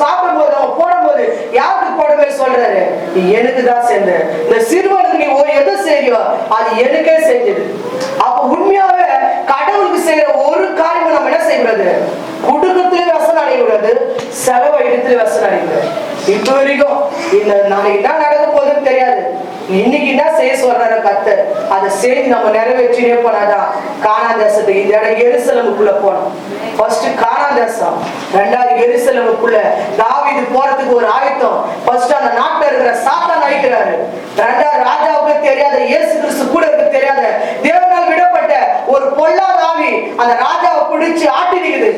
சாப்பிடும் போது, அவங்க போடும் போது யாருக்கு போடவே சொல்றாரு, எனக்கு தான் செஞ்ச. இந்த சிறுவனுக்கு நீ எதை செய்யோ அது எனக்கே செஞ்சது. அப்ப உண்மையாவே கடவுளுக்கு செய்யற ஒரு காரியம் நம்ம என்ன செய்யக்கூடாது, குடுக்கத்திலே வசனம் அடையக்கூடாது, செலவழிக்கத்திலே வசனம் அடையக்கூடாது. இப்ப வரைக்கும் இந்த நாளைக்கு என்ன நடக்க போகுதுன்னு தெரியாது. இன்னைக்கு என்ன செய்ய சொல்றாரு கர்த்தர், அதை செய்து நம்ம நிறைவேற்றினே போனாதான் கானான் தேசத்துக்கு. இந்த இடம் எருசலேமுக்குள்ள போனோம். ஃபர்ஸ்ட் கானான் தேசம், 2வது எருசலேமுக்குள்ள தாவீது போறதுக்கு ஒரு ஆயத்தம். ஃபர்ஸ்ட் அந்த நாட்டுல இருக்கிற சாத்தான் அழிக்கிறாரு. 2வது ராஜாவுக்கு தெரியாத, இயேசு கிறிஸ்து கூட இருக்க தெரியாத, தேவனால் விடப்பட்ட ஒரு பொல்லாத ஆவி அந்த ராஜாவை பிடிச்சு ஆட்டி நிக்குது.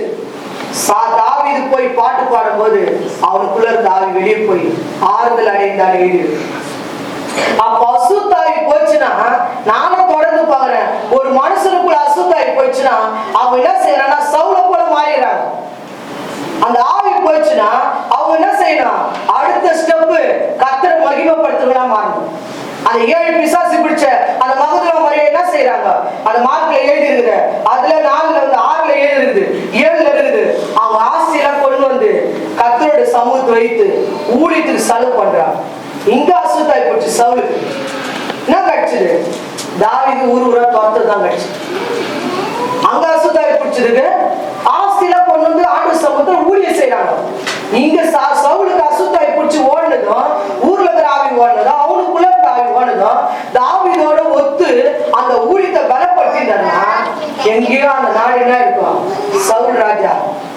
தாவீது போய் பாட்டு பாடும் போது அவனுக்குள்ள இருந்த ஆவி வெளியே போய் ஆறுதல் அடைந்தால் எழுது. அப்ப அசுத்தாவி போச்சுன்னா, நானும் தொடர்ந்து பாக்குறேன், ஒரு மனுஷனுக்குள்ள அசுத்தாவி போச்சுன்னா அவன் என்ன செய்யறான்னா சவுல போல மாறிடுறாங்க. அந்த ஆவி போச்சுன்னா அவங்க என்ன செய்யணும், அடுத்த ஸ்டெப் கர்த்தரை மகிமைப்படுத்துறவங்களா மாறணும். அந்த 7 பிசாசு பிடிச்ச அந்த மகதுல மரியா என்ன செய்யறாங்க, அந்த மார்க்ல எழுதி இருக்குது, அதுல 4ல வந்து 6ல எழுதி இருக்குது, 7ல இருக்குது. அவங்க ஆசையெல்லாம் கொண்டு வந்து கர்த்தரோட சமூகத்தை வைத்து ஊழியத்துக்கு செலவு பண்றாங்க. இங்க அசுத்தாய் போச்சு சவுலுக்கு. என்ன கிடைச்சது, தாவீது ஊரா துரத்துதான் கிடைச்சது. அங்க அசுத்தாய் பிடிச்சதுக்கு ஆஸ்தியெல்லாம் கொண்டு வந்து ஆண்டு சமூகத்துல ஊழியம் செய்யறாங்க. இங்க சவுலுக்கு அசுத்தாய் பிடிச்சி ஓடுனதும், ஊர்ல இருக்கிற ஆவி ஓடுனதும், அவனுக்குள்ள இருக்கிற ஆவி ஓடுனதும் தாவீதோட ஒத்து அந்த ஊழியத்தை பலப்படுத்தினா எங்கேயோ அந்த நாடு என்ன இருக்கும், சவுல் ராஜா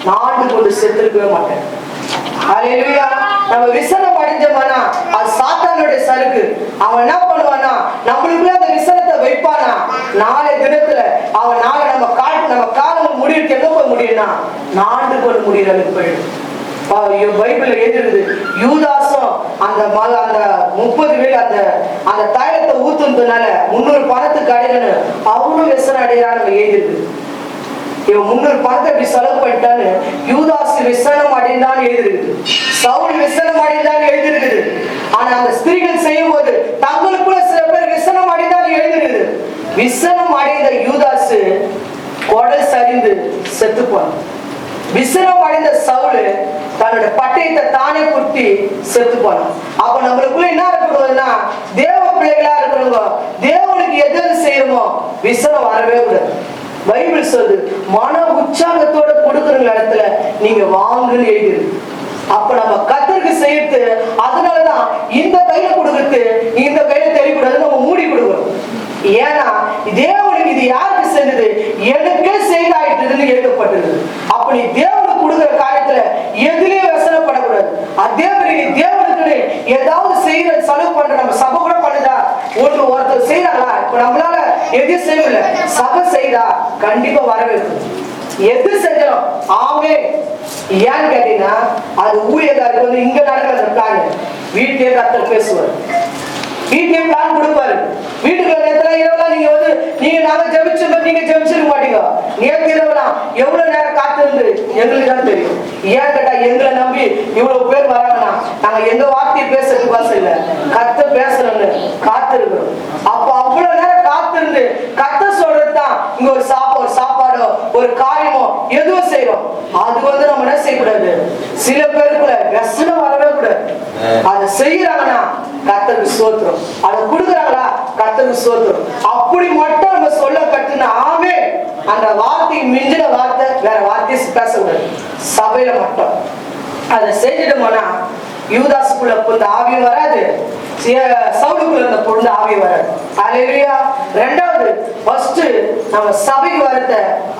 நாடு கொண்டு செத்துருக்கவே மாட்டேன். அல்லேலூயா. நம்ம விசனம் அடைஞ்சோம்னா அது சாத்தானுடைய சருக்கு. அவன் என்ன பண்ணுவானா, நம்மளுக்குள்ள அந்த விசனத்தை வைப்பானா, நாளை தினத்துல அவன் நாளை நம்ம காலம் முடிவுக்கு எங்க போய் முடியும்னா நாடு கொண்டு முடியறதுக்கு போயிடும். பைபிள்ல எழுதிருது, யூதாசும் அந்த 30 வேலை அந்த தைலத்தை ஊத்துனதுனால 300 பணத்துக்கு அடையணும்னு அவனும் விசனம் அடைகிறான்னு எழுதிருக்கு. இவன் 300 பணத்தை இப்படி செலவு பண்ணிட்டான்னு யூதாசு விசனம் அடைந்தான்னு எழுதிருக்குது, சவுல் விசனம் அடைந்தான்னு எழுதிருக்குது. ஆனா அந்த ஸ்திரீகள் செய்யும் போது தங்களுக்குள்ள சில பேர் விசனம் அடைந்தான்னு எழுதிருக்குது. விசனம் அடைந்த யூதாசு கொடல் சரிந்து செத்து போன. விசனம் அடைந்த சவுல் தன்னோட பட்டயத்தை தானே குத்தி செத்து போனான். அப்ப நம்மளுக்குள்ள என்ன இருக்கணும்னா, தேவ பிள்ளைகளா இருக்கணுங்க, தேவனுக்கு எது செய்யணுமோ விசனம் வரவே கூடாது. பைபிள் சொல்லுது, மன உற்சாகத்தோட கொடுக்குற இடத்துல நீங்க வாங்குன்னு எழுதிருக்கு. அப்ப நம்ம கர்த்தருக்கு செய்யறது, அதனாலதான் இந்த கையில கொடுக்கறது இந்த கையில தெரியக்கூடாது, நம்ம மூடி கொடுக்கணும். ஏன்னா தேவனுக்கு இது யாருக்கு செஞ்சது, எனக்கே செய்தாயிட்டுன்னு எழுதப்பட்டது. அப்ப நீ தேவனுக்கு கொடுக்குற காரியத்துல எதுலயும் வசனப்படக்கூடாது. அதே மாதிரி தேவனுக்கு ஏதாவது செய்யற செலவு பண்ற, நம்ம சபை கூட பண்ணுதா, ஒருத்தர் செய்யறாங்களா, இப்ப நம்மளால எது செய்யல, சபை செய்தா கண்டிப்பா வரவேற்கும். எது செஞ்சோம் ஆமே. ஏன்னு கேட்டீங்கன்னா, அது ஊழியக்காருக்கு வந்து இங்க நடக்கிற பிளான் வீட்டிலே கர்த்தர் பேசுவார், வீட்டிலே பிளான் கொடுப்பாரு. வீட்டுக்குள்ள நேரத்துல இரவுலாம் நீங்க வந்து நாங்க ஜெபிச்சிருந்தோம், நீங்க ஜெபிச்சிருக்க மாட்டீங்க. நேற்று இரவுலாம் எவ்வளவு நேரம் காத்திருந்து எங்களுக்கு தான் தெரியும். ஏன் கேட்டா, எங்களை நம்பி இவ்வளவு பேர் வராங்கன்னா நாங்க எங்க வார்த்தையை பேசுறதுக்கு வாசம் இல்ல, கர்த்தர் பேசணும்னு காத்திருக்கிறோம். அப்ப அவ்வளவு நேரம் காத்திருந்து கர்த்தர் சொல்றதுதான் இங்க ஒரு சாப்பாடோ ஒரு காரியமோ எதுவும் செய்யறோம். அது வந்து நம்ம என்ன செய்யக்கூடாது, சில பேருக்குள்ள व्यसனம் வரவே கூடாது. அதை செய்யறாங்கன்னா கர்த்தருக்கு ஸ்தோத்திரம், அதை கொடுக்குறாங்களா கர்த்தருக்கு ஸ்தோத்திரம். அப்படி மட்டும் நம்ம சொல்ல கட்டுனா ஆமே. அந்த வார்த்தைக்கு மிஞ்சின வார்த்தை வேற வார்த்தையை பேசக்கூடாது, சபையில மட்டும். அதை செஞ்சிடுமானா யூதாசுக்குள்ள புகுந்த ஆவியும் வராது, சவுலுக்குள்ள இருந்த புகுந்த ஆவியும் வராது. அல்லேலூயா. ரெண்டாவது, ஃபர்ஸ்ட் நம்ம சபைக்கு வரத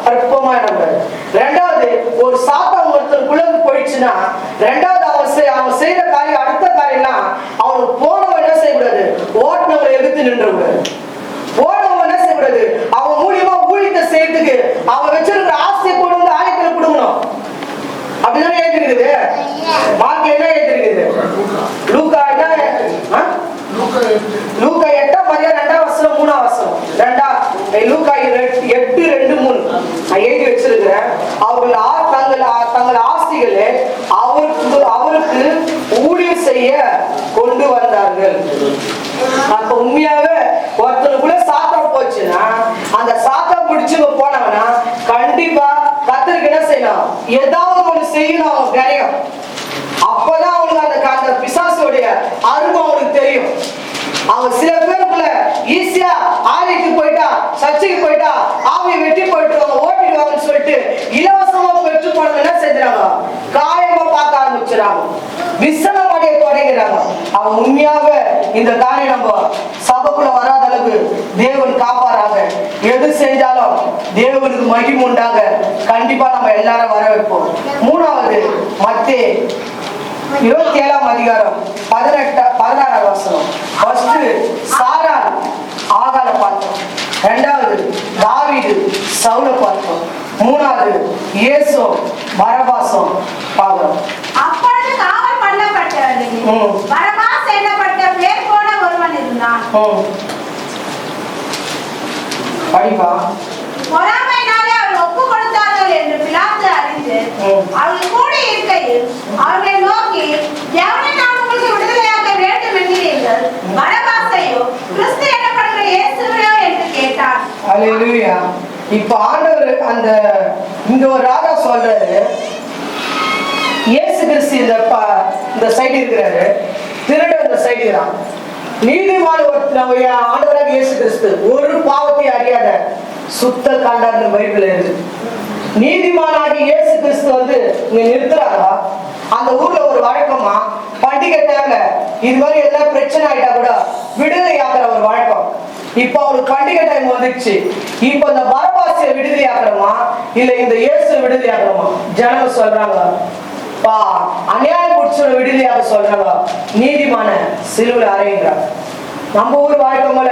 அற்புதமா நம்புறது. ரெண்டாவது, ஒரு சாத்தான் ஒருத்தருக்குள்ள போயிடுச்சுன்னா ரெண்டாவது அவன் செய்யற காரியம், அடுத்த காரியம்னா அவனுக்கு போனவன் என்ன செய்யக்கூடாது, ஓட்டுனவரை எதிர்த்து நின்று கூடாது. போனவன் என்ன செய்யக்கூடாது, அவன் மூலியமா ஊழியத்தை செய்யறதுக்கு அவன் வச்சிருக்கிற ஆசையை கொண்டு வந்து ஆயத்துல கொடுக்கணும். அப்படிதான் எழுதிருக்குது. மார்க்ல என்ன எழுதிருக்குது? லூக்கா லூக்கா 8:2 லூக்கா 8:2-3 நான் எழுதி வச்சிருக்கிறேன். அவர்கள் தங்கள் ஆஸ்திகளை அவருக்கு ஊழியம் செய்ய கொண்டு வந்தார்கள். அப்ப உண்மையாவே ஒருத்தனுக்குள்ள சாத்தம் போச்சுன்னா அந்த சாத்தம் பிடிச்சுங்க போனவனா கண்டிப்பா கர்த்தருக்கு என்ன செய்யணும், ஏதாவது ஒண்ணு செய்யணும். அவன் தெரியும். அப்பதான் அவனுக்கு அந்த பிசாசுடைய அருமை அவனுக்கு தெரியும். அவன் சில பேருக்குள்ள ஈஸியா ஆலைக்கு போயிட்டா, சர்ச்சைக்கு போயிட்டா, ஆவியை வெட்டி போயிட்டு ஓட்டிடுவாங்கன்னு சொல்லிட்டு இலவசமா பெற்று போனவங்க என்ன செஞ்சாங்க, காயமா பார்க்க ஆரம்பிச்சுறாங்க, விசனம் அடைய தொடங்கிறாங்க. அவன் உண்மையாவே இந்த காரியம் நம்ம சபைக்குள்ள வராத அளவுக்கு தேவன் காப்பாராக. எது செஞ்சாலும் தேவனுக்கு மகிமை உண்டாக கண்டிப்பா நம்ம எல்லாரும் வர வைப்போம். மூணாவது, மத்தேயு 27:16. ஃபர்ஸ்ட் சாராள் ஆகால பார்த்தோம். ரெண்டாவது தாவீது சவுல பார்த்தோம். மூணாவது இயேசு பரபாசம் பார்க்கிறோம். அப்பொழுது காவல் பண்ணப்பட்டவர்களில் பரபாஸ் என்னப்பட்ட பேர் போன ஒருவன் இருந்தான். படிப்பா. பொறாமையினாலே அவர்கள் ஒப்பு கொடுத்தார்கள் என்று பிலாத்து அறிந்து அவர்கள் கூட இருக்கையில் அவர்களை நோக்கி, எவனை நான் உங்களுக்கு விடுதலையாக்க வேண்டும் என்கிறீர்கள், பரபாசையோ கிறிஸ்து எனப்படுகிற இயேசுவையோ என்று கேட்டார். அல்லேலூயா. இப்ப ஆண்டவர் இங்க ஒரு ராஜா சொல்றாரு, இயேசு கிறிஸ்து இந்த சைடு இருக்கிறாரு, திருடன் இந்த சைடு இருக்கிறான். நீதிமான ஆண்டவராக இயேசு கிறிஸ்து ஒரு பாவத்தை அறியாத சுத்த காண்டான்னு பைபிள் இருக்கு. நீதிமானாகி இயேசு கிறிஸ்து இங்க நிறுத்துறாரா? அந்த ஊர்ல ஒரு வழக்கமா பண்டிகை டைம்ல இது மாதிரி எல்லாம் பிரச்சனை ஆயிட்டா கூட விடுதலை ஆக்குற ஒரு வழக்கம். இப்ப அவருக்கு பண்டிகை டைம் வந்துடுச்சு. இப்ப இந்த பரபாசிய விடுதலை ஆக்குறோமா இல்ல இந்த இயேசு விடுதலை ஆக்குறோமா? ஜனங்க சொல்றாங்க, அநியாயம் பிடிச்ச விடுதலையாக சொல்றாங்க, நீதிமான சிலுவையில் அறையின்றாங்க. நம்ம ஊர் வழக்கம் போல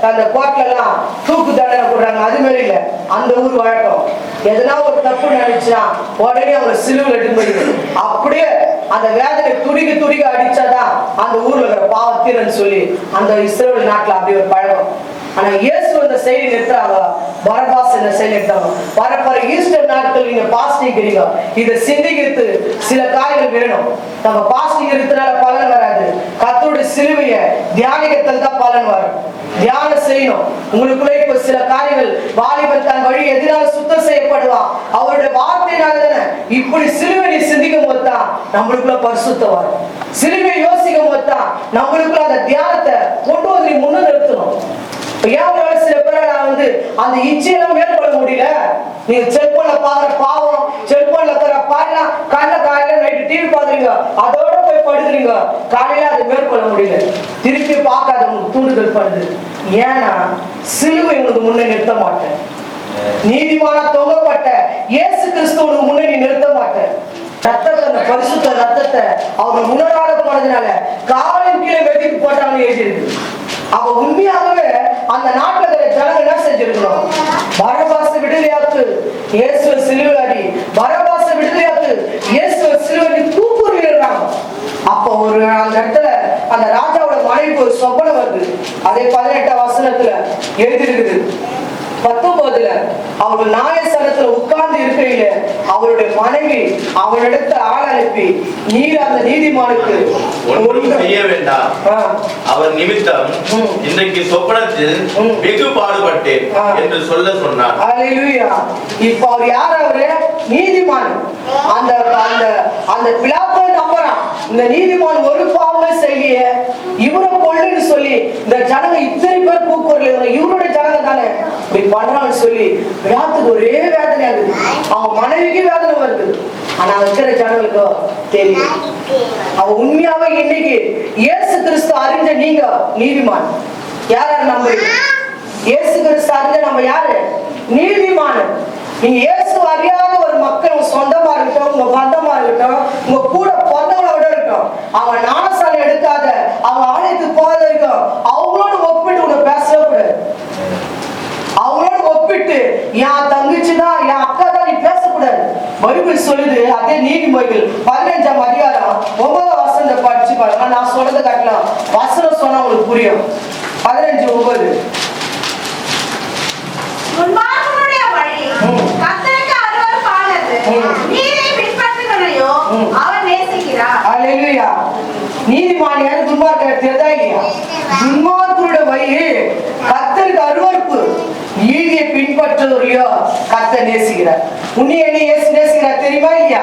அந்த கோர்ட்ல எல்லாம் தூக்கு தண்டனை போடுறாங்க, அது மாதிரி இல்ல. அந்த ஊர் வழக்கம் எதனா ஒரு தப்பு நினைச்சா உடனே அவங்க சிலுவையில் எடுத்து போயிடுது. அப்படியே அந்த வேதனை துடிக்க அடிச்சாதான் அந்த ஊர்ல இருக்கிற பாவத்தீரன்னு சொல்லி அந்த இஸ்ரேல் நாட்டுல அப்படி ஒரு பழக்கம். ஆனா இயேசு அந்த செய்தி நிறுத்துறாங்க, பரபாஸ் இந்த செய்தி நிறுத்தாங்க. வரப்போற ஈஸ்டர் நாட்கள் நீங்க பாஸ்டிக்கிறீங்க, இதை சிந்திக்கிறது சில காரியங்கள் வேணும். நம்ம பாஸ்டிங் இருக்கிறதுனால பலன் வராது. கர்த்தருடைய சிலுவைய தியானிக்கத்தில் தான் பலன் வரும். தியானம் செய்யணும். உங்களுக்குள்ள இப்ப சில காரியங்கள், வாலிபன் தன் வழி எதிராக சுத்தம் செய்யப்படுவான், அவருடைய வார்த்தையினால தானே. இப்படி சிலுவை சிந்திக்கும் போது தான் நம்மளுக்குள்ள பரிசுத்தம் வரும். சிலுவை யோசிக்கும் போது தான் நம்மளுக்குள்ள அந்த தியானத்தை கொண்டு வந்து முன்ன நிறுத்தணும். ஏன் சில பேரை அந்த இச்சையெல்லாம் மேற்கொள்ள முடியல. நீங்க செல்போன்ல பாக்குற பாவம், செல்போன்ல இருக்கிற பாருங்க, கண்ண காலையில நைட்டு டிவி பாக்குறீங்க, அதோட போய் படுக்கிறீங்க, காலையில அதை மேற்கொள்ள முடியல. திருப்பி பார்க்காத உங்களுக்கு தூண்டுதல் பண்ணுது. ஏன்னா சிலுவை உங்களுக்கு முன்னே நிறுத்த மாட்டேன். நீதிமான தொங்கப்பட்ட இயேசு கிறிஸ்துவுக்கு முன்னே நிறுத்த மாட்டேன். ரத்தத்தை, அந்த பரிசுத்த ரத்தத்தை அவங்க உணராத போனதுனால காலின் கீழே வெடிக்கு போட்டாங்கன்னு எழுதிருக்கு. அவ உண்மையாகவே அந்த நாட்டுல இருக்கிற ஜனங்க என்ன செஞ்சிருக்கணும், பரபாச விடுதலையாக்கு இயேசுவை சிலுவையாடி, பரபாச விடுதலையாக்கு இயேசுவை சிலுவையாடி கூப்பிடுறாங்க. அப்ப ஒரு அந்த இடத்துல அந்த ராஜாவோட மனைவிக்கு ஒரு சொப்பனம் வருது. அதே 18ஆம் வசனத்துல எழுதிருக்குது. 19 அவர்கள் நாயசனத்துல உட்கார்ந்து இருக்கையில அவருடைய மனைவி அவரிடத்தை ஆள் அனுப்பி, நீர் அந்த நீதிமானுக்கு ஒன்றும் செய்ய வேண்டாம், அவர் நிமித்தம் இன்றைக்கு சொப்பனத்தில் வெகு பாடுபட்டேன் என்று சொல்ல சொன்னார். அல்லேலூயா. இப்ப அவர் யார்? அவரு நீதிமான். அந்த அந்த பிலாத்து நம்புறான், இந்த நீதிமான் ஒரு பாவமே செய்ய இவரை கொள்ளுன்னு சொல்லி இந்த ஜனங்க இத்தனை பேர் கூக்குறல இவருடைய ஜனங்க தானே இப்படி பண்றான்னு சொல்லி விழாத்துக்கு ஒரே வேதனையா இருக்குது. அவங்க மனைவிக்கு வேதனை வருது. ஆனா இருக்கிற ஜனங்களுக்கு தெரியும். அவன் உண்மையாவே இன்னைக்கு இயேசு கிறிஸ்து அறிஞ்ச நீங்க நீதிமான். யார நம்புறீங்க? இயேசு கிறிஸ்து அறிஞ்ச நம்ம யாரு? நீதிமான். நீங்க இயேசு அறியாத ஒரு மக்கள் உங்க சொந்தமா இருக்கட்டும், உங்க பந்தமா இருக்கட்டும், உங்க கூட பிறந்தவங்களோட இருக்கட்டும், அவங்க ஞானசாலை எடுக்காத, அவங்க ஆலயத்துக்கு போகாத இருக்கும், அவங்களோட ஒப்பிட்டு உன்னை பேசவே கூடாது. அவங்களோட ஒப்பிட்டு என் தங்கச்சி தான், என் அக்கா தான் நீ பேசக்கூடாது. பைபிள் சொல்லுது. அதே நீதிமொழிகள் 15ஆம் அதிகாரம் 9ஆம் வசனத்தை படிச்சு பாருங்க. நான் சொல்றதை காட்டலாம், வசனம் சொன்னா உங்களுக்கு புரியும். 15:9. துன்மார்க்கனுடைய வழி கர்த்தருக்கு அருவருப்பானது. நீதியை பின்பற்றுகிறவனையோ அவர் நேசிக்கிறார். அல்லேலூயா. நீதிமான் யாரு? துன்மார்க்கர் தெரியுதா இல்லையா? துன்மார்க்கருடைய வழி கர்த்தருக்கு அருவருப்பு. நீதியை பின்பற்றுவதையோ கர்த்தர் நேசிக்கிறார். உன்னை என்னை இயேசு நேசிக்கிறார் தெரியுமா இல்லையா?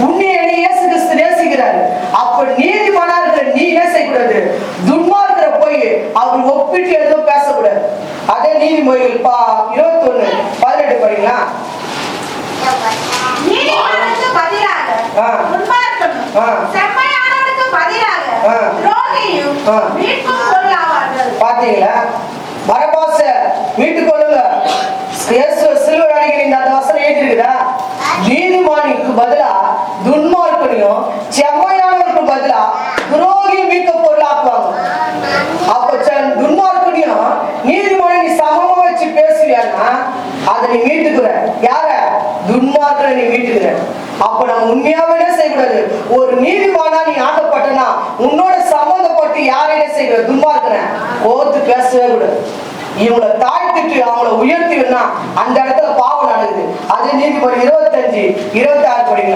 உன்னை என்னை இயேசு கிறிஸ்து நேசிக்கிறார். அப்ப நீதிமானா இருக்கிற நீ என்ன செய்யக்கூடாது? துன்மார்க்கரை போய் அவர் ஒப்பிட்டு எதுவும் பேசக்கூடாது. அதே நீதிமொழிகள் 21:18 படிங்களா? நீதிமானுக்கு பதிலாக துன்மார்க்கனும், செம்மையானவனுக்கு பதிலாக துரோகியும் மீட்கும் பொருளாவார்கள். பாத்தீங்களா? பரபாச மீட்டுக் கொள்ளுங்க. இயேசு சிலுவையில் அடிக்கிற இந்த வசனம் எழுதிருக்குதா? நீதிமானுக்கு பதிலா துன்மார்க்கனையும் செம்மையானவருக்கு பதிலா துரோகியும் மீட்க பொருளாக்குவாங்க. அப்ப துன்மார்க்கனையும் நீதிமானை நீ சமமா வச்சு பேசுவியான்னா அதை நீ மீட்டுக்கிற. யார? துன்மார்க்கனை நீ மீட்டுக்கிற. அப்ப நம்ம உண்மையாவே என்ன செய்யக்கூடாது? ஒரு நீதிமானா நீ ஆக்கப்பட்டனா உன்னோட சம்பந்தப்பட்டு யாரையும் செய்யற துன்மார்க்கனை ஓத்து பேசவே கூடாது. இவங்களை தாழ்த்திட்டு அவங்கள உயர்த்தினா அந்த இடத்துல பாவம் நடக்குது. அது நீதிமொழி 25:26 படிங்க.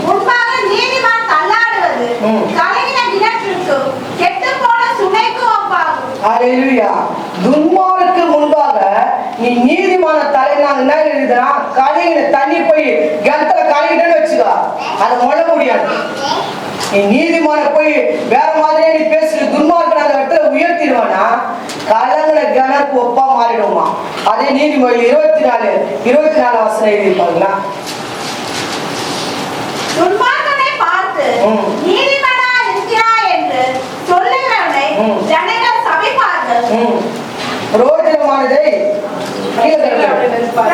முன்பாக நீதிமான் தள்ளாடுவது கலங்கின கிணற்றுக்கும் கெட்டுப்போன சுனைக்கும் ஒப்பாகும். அல்லேலூயா. துன்மார்க்கு முன்பாக நீ நீதிமான தலைநாங்க என்ன எழுதுனா கலங்கின தண்ணி போய் கிணத்துல கலங்கிட்டேன்னு வச்சுக்கோ, அதை மொழ முடியாது. நீ நீதிமான போய் வேற மாதிரியே நீ பேசிட்டு துன்மார்க்கு அந்த இடத்துல உயர்த்திடுவானா கலங்கின கிணறுக்கு ஒப்பா மாறிடுமா. அதே நீதிமொழி 24 வசனம் எழுதியிருப்பாங்களா? துன்மார்க்கனை பார்த்து நீதிமானா இருக்கிறாய் என்று சொல்லுகிறவனை ஜனங்கள் சபிப்பார்கள். ரோஜனமானதை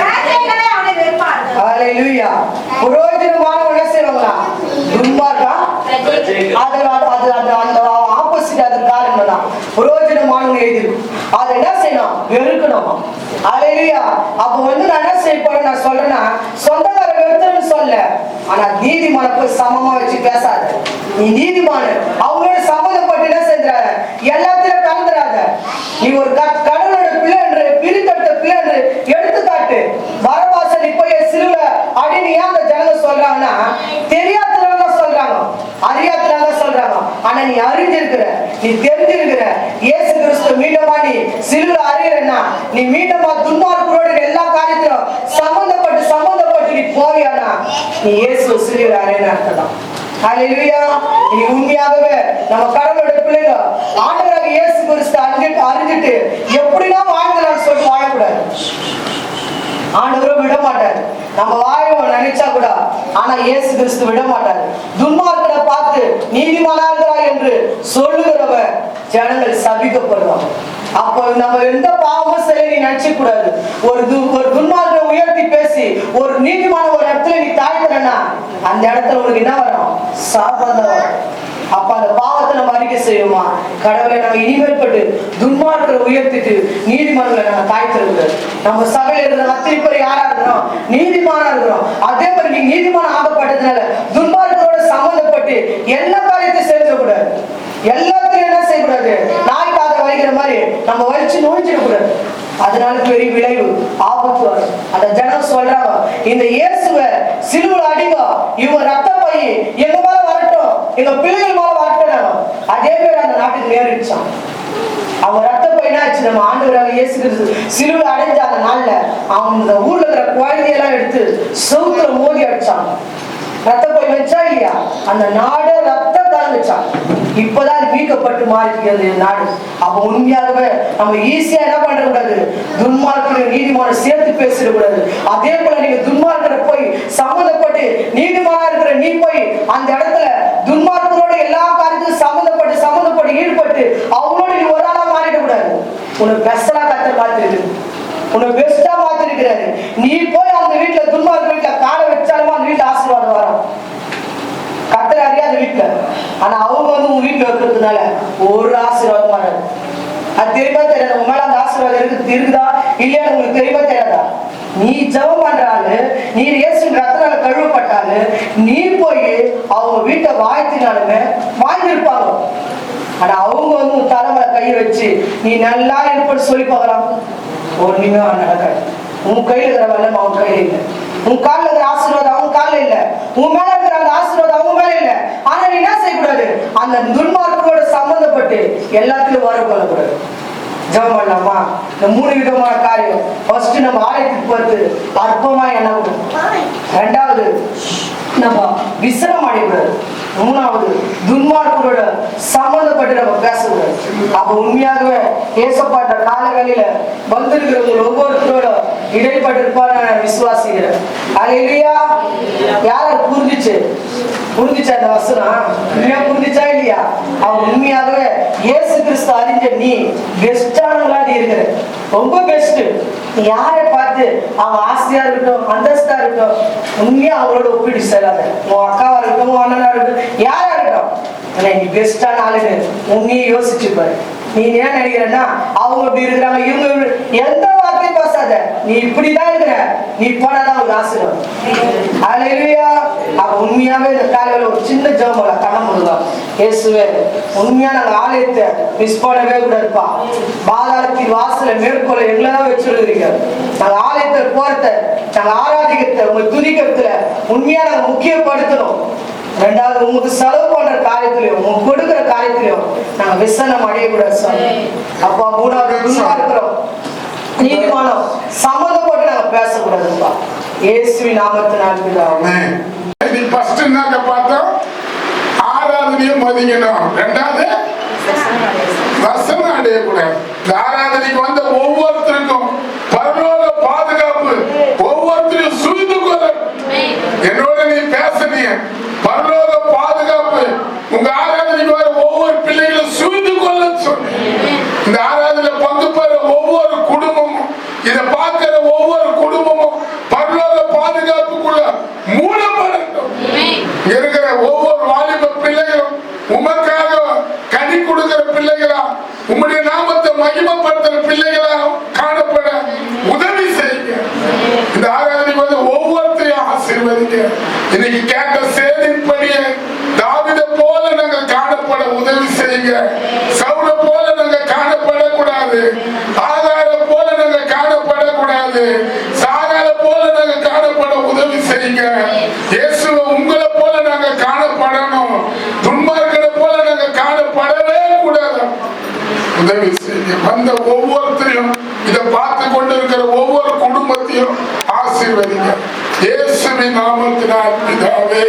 ராஜ்யங்களை அவனை வெறுப்பார்கள். அல்லேலூயா. புரோஜனமானவன் என்ன செய்வாங்களா? துன்மார்க்கா அந்த ஆப்போசிட். அது காரணம் தான் புரோஜனமானவன் எழுதிருக்கும். அதை என்ன செய்யணும்? வெறுக்கணும். அல்லேலூயா. அப்ப நான் என்ன செய்யப்படும் நான் சொல்றேன்னா சொந்தக்கார வெறுத்தன்னு சொல்ல, ஆனா நீதிமான போய் சமமா வச்சு பேசாத. நீ நீதிமான அவங்களோட சம்மந்தப்பட்டு என்ன செஞ்சாத, எல்லாத்திலும் கலந்துராத. நீ ஒரு கடவுளோட பிள்ளை என்று பிரித்தெடுத்த பிள்ளை என்று எடுத்துக்காட்டு. பரபாசன் இப்ப சிலுவ அப்படின்னு ஏன் அந்த ஜனங்க சொல்றாங்கன்னா தெரியாதனால சொல்றாங்க, அறியாதனால சொல்றாங்க. ஆனா நீ அறிஞ்சிருக்கிற, நீ தெரிஞ்சிருக்கிற இயேசு கிறிஸ்து மீண்டமா நீ சிலுவ அறியறன்னா நீ மீண்டமா துன்மார்க்கரோட எல்லா காரியத்திலும் சம்பந்தப்பட்டு நீ போவியானா நீ இயேசு சிலுவ அறியன்னு அர்த்தம். அல்லேலூயா. நீ உண்மையாகவே நம்ம கடவுளோட பிள்ளைங்க ஆண்டவராக இயேசு கிறிஸ்து அறிஞ்சிட்டு எப்படிலாம் வாழ்ந்தலாம்னு சொல்லி வாழக்கூடாது. ஆண்டவரும் விட மாட்டாரு. நம்ம வாழ நினைச்சா கூட, ஆனா இயேசு கிறிஸ்து விட மாட்டாரு. துன்மார்க்கனை பார்த்து நீதிமானா இருக்கிறாய் என்று சொல்லுகிறவ ஜனங்கள் சபிக்கப்படுவாங்க. அப்போ நம்ம எந்த பாவமும் சரி நீ நினைச்ச கூடாது. ஒரு துன்மார்க்கனை உயர்த்தி பேசி ஒரு நீதிமான ஒரு இடத்துல நீ தாழ்த்தனா அந்த இடத்துல உனக்கு என்ன வரும்? சாபம் வரும். அப்ப அந்த பாவத்தை நம்ம அறிக்கை செய்வோமா? கடவுளை நம்ம இனிமேற்பட்டு துன்மார்க்கரை உயர்த்திட்டு நீதிமன்றங்களை நம்ம தாழ்த்திருக்கிறது. நம்ம சபையில இருக்கிற அத்தனை பேர் யாரா இருக்கிறோம்? நீதிமானா இருக்கிறோம். அதே மாதிரி நீங்க நீதிமானம் ஆகப்பட்டதுனால துன்மார்க்கரோட சம்பந்தப்பட்டு எல்லா காரியத்தையும் செஞ்சக்கூடாது. எல்லாத்தையும் என்ன செய்யக்கூடாது? நாய் காதை வலிக்கிற மாதிரி நம்ம வலிச்சு நோய்ச்சிடக்கூடாது. அதனால பெரிய விளைவு ஆபத்து வரும். அந்த ஜனம் சொல்றாங்க, இந்த இயேசுவை சிலுவையில் அடிங்க, இவங்க ரத்த பை எங்க மேல வரட்டும், எங்க பிள்ளைகள் மேல வரட்டும். அதே மாதிரி அந்த நாட்டுக்கு நேரிடுச்சான். அவங்க ரத்த பை என்ன ஆச்சு? நம்ம ஆண்டவராக இயேசு கிறிஸ்து சிலுவையில் அடைஞ்ச அந்த நாள்ல அவங்க ஊர்ல இருக்கிற குழந்தையெல்லாம் எடுத்து எடுத்து செவுத்துல மோதி அடிச்சாங்க. ரத்த போய் வச்சா இல்லையா, அந்த நாடு ரத்தம் கலந்துச்சான். இப்பதான் அது மீட்கப்பட்டு மாறிக்கிறது நாடு. அப்ப உண்மையாகவே நம்ம ஈஸியா என்ன பண்ற கூடாது, துன்மார்க்கரை நீதிமான சேர்த்து பேசிடக்கூடாது. அதே போல நீங்க துன்மார்க்கரை போய் சம்மந்தப்பட்டு நீதிமானா இருக்கிற நீ போய் அந்த இடத்துல துன்மார்க்கரோட எல்லா காரியத்தையும் சம்மந்தப்பட்டு ஈடுபட்டு அவங்களோட நீ ஒரு ஆளா மாறிடக்கூடாது. உனக்கு பெஸ்டா கத்த மாத்திருக்கு, உனக்கு பெஸ்டா மாத்திருக்கிறாரு. நீ போய் அந்த வீட்டுல துன்மார்க்க வீட்டுல காலை வச்சாலுமா அந்த வீட்டுல ஆசீர்வாதம் வரும். கத்தரை அறியாத வீட்டுல, ஆனா அவங்க உங்க வீட்டுல இருக்கிறதுனால ஒரு ஆசீர்வாதம் வராது. அது தெரியுமா தெரியாது, உங்க மேல அந்த ஆசீர்வாதம் இருக்குதா இல்லையா உங்களுக்கு தெரியுமா தெரியாதா? நீ ஜெபம் பண்றாரு, நீ இயேசுவின் ரத்தத்தால கழுவப்பட்டாரு, நீ போய் அவங்க வீட்டை வாழ்த்தினாலுமே வாழ்ந்திருப்பாங்க. ஆனா அவங்க உன் தலைமையில கையை வச்சு நீ நல்லா இருப்பன்னு சொல்லி பார்க்கலாம், ஒண்ணுமே நடக்காது. உன் கையில இருக்கிற வல்லம் அவன் கையில இல்லை, உன் காலில் இருக்கிற ஆசீர்வாதம் அவங்க காலில் இல்லை, உன் மேல இருக்கிற அந்த ஆசீர்வாதம் அவங்க மேல இல்லை. ஆனா நீ என்ன செய்யக்கூடாது, அந்த துன்மார்க்கரோட சம்பந்தப்பட்டு எல்லாத்திலும் வர கொள்ளக்கூடாது. ஜெபம் பண்ணலாமா? இந்த 3 விதமான காரியம். ஃபர்ஸ்ட் நம்ம ஆலயத்துக்கு போறது அற்பமா எண்ணக்கூடாது. 2வது நம்ம விசிரம் அடையக்கூடாது. 3வது துன்மார்க்கரோட சம்பந்தப்பட்டு நம்ம பேசக்கூடாது. அப்ப உண்மையாகவே ஏசப்பாட்ட காலங்களில வந்திருக்கிறவங்க ஒவ்வொருத்தரோட இடைப்பட்டிருப்பான்னு நான் விசுவாசிக்கிறேன். அல்லேலூயா. யாரும் புரிஞ்சிச்சா இந்த வசனம்? உண்மையா புரிஞ்சிச்சா இல்லையா? அவன் உண்மையாகவே இயேசு கிறிஸ்து அறிஞ்ச நீ பெஸ்டானவங்களா நீ இருக்கிற, ரொம்ப பெஸ்ட். யாரை பார்த்து அவன் ஆசையா இருக்கட்டும் அந்தஸ்தா இருக்கட்டும், உண்மையா அவங்களோட ஒப்பிட்டு செல்லாத. உன் அக்காவா இருக்கட்டும், உன் அண்ணனா இருக்கட்டும், யாரா இருக்கட்டும், நீ பெஸ்டான ஆளுன்னு உன்னையே யோசிச்சுப்பாரு. நீ என்ன நினைக்கிறன்னா அவங்க இப்படி இருக்கிறாங்க, இவங்க எந்த வார்த்தையும் பேசாத. நீ இப்படிதான் இருக்கிற, நீ போனாதான் ஒரு ஆசீர்வாதம். அல்லேலூயா. அப்ப உண்மையாவே இந்த காலையில ஒரு சின்ன ஜெபம் கண்ணம் போடுவோம். இயேசுவே, உண்மையா நாங்க ஆலயத்தை மிஸ் பண்ணவே கூடாதுப்பா. பாதாளத்தின் வாசல மேற்கொள்ள எங்களதான் வச்சிருக்கிறீங்க. நாங்க ஆலயத்தை போறத, நாங்க ஆராதிக்கிறத, உங்க துதிக்கிறதுல உண்மையா நாங்க முக்கியப்படுத்தணும். 2வது உங்களுக்கு செலவு பண்ற காரியத்திலையும் உங்களுக்கு கொடுக்கிற காரியத்திலையும் நாங்க விசனம் அடையக்கூடாது சார். அப்பா 3வது இருக்கிறோம் நீதிமானம் சம்மந்தப்பட்டு நாங்க பேசக்கூடாதுப்பா. இயேசுவின் நாமத்தினால் பிதாவே. நீ ஃபர்ஸ்ட் என்ன பார்த்தோம், ஆராதனையை மதிக்கணும். 2வது வசனம் அடையக்கூடாது. இந்த ஆராதனைக்கு வந்த ஒவ்வொருத்தருக்கும் பரலோக பாதுகாப்பு, ஒவ்வொருத்தரையும் சூழ்ந்து கொள்ள என்னோட நீ பேசுனீங்க. பரலோக பாதுகாப்பு உங்க ஆராதனைக்கு வர ஒவ்வொரு பிள்ளைகளும் சூழ்ந்து கொள்ள சொன்னேன். இந்த ஆராதனை பங்கு பெற ஒவ்வொரு குடும்பமும், இதை பார்க்கிற ஒவ்வொரு குடும்பமும் பரலோக பாதுகாப்புக்குள்ள மூடப்படட்டும். இருக்கிற ஒவ்வொரு வாலிப பிள்ளைகளும் உமக்காக கனி கொடுக்கிற பிள்ளைகளா, உம்முடைய நாமத்தை மகிமைப்படுத்துற பிள்ளைகளா காணப்பட உதவி செய்யுங்க. இந்த ஆராதனைக்கு வந்து ஒவ்வொருத்தையும் ஆசீர்வதிங்க. இன்னைக்கு கேட்ட செய்தின்படியே தாவீதை போல நாங்க காணப்பட உதவி செய்யுங்க. சவுலை போல நாங்க காணப்படக்கூடாது, ஆகாரை போல நாங்க காணப்படக்கூடாது, சாகாரை போல நாங்க காணப்பட உதவி செய்யுங்க. இயேசுவை உங்களை போல நாங்க காணப்படணும், துன்மார்க்கரை போல நாங்க காணப்படவே கூடாது. உதவி செய்யுங்க. வந்த ஒவ்வொருத்தரையும், இதை பார்த்து கொண்டிருக்கிற ஒவ்வொரு குடும்பத்தையும் ஆசீர்வதிங்க. இயேசுவின் நாமத்தினால் பிதாவே.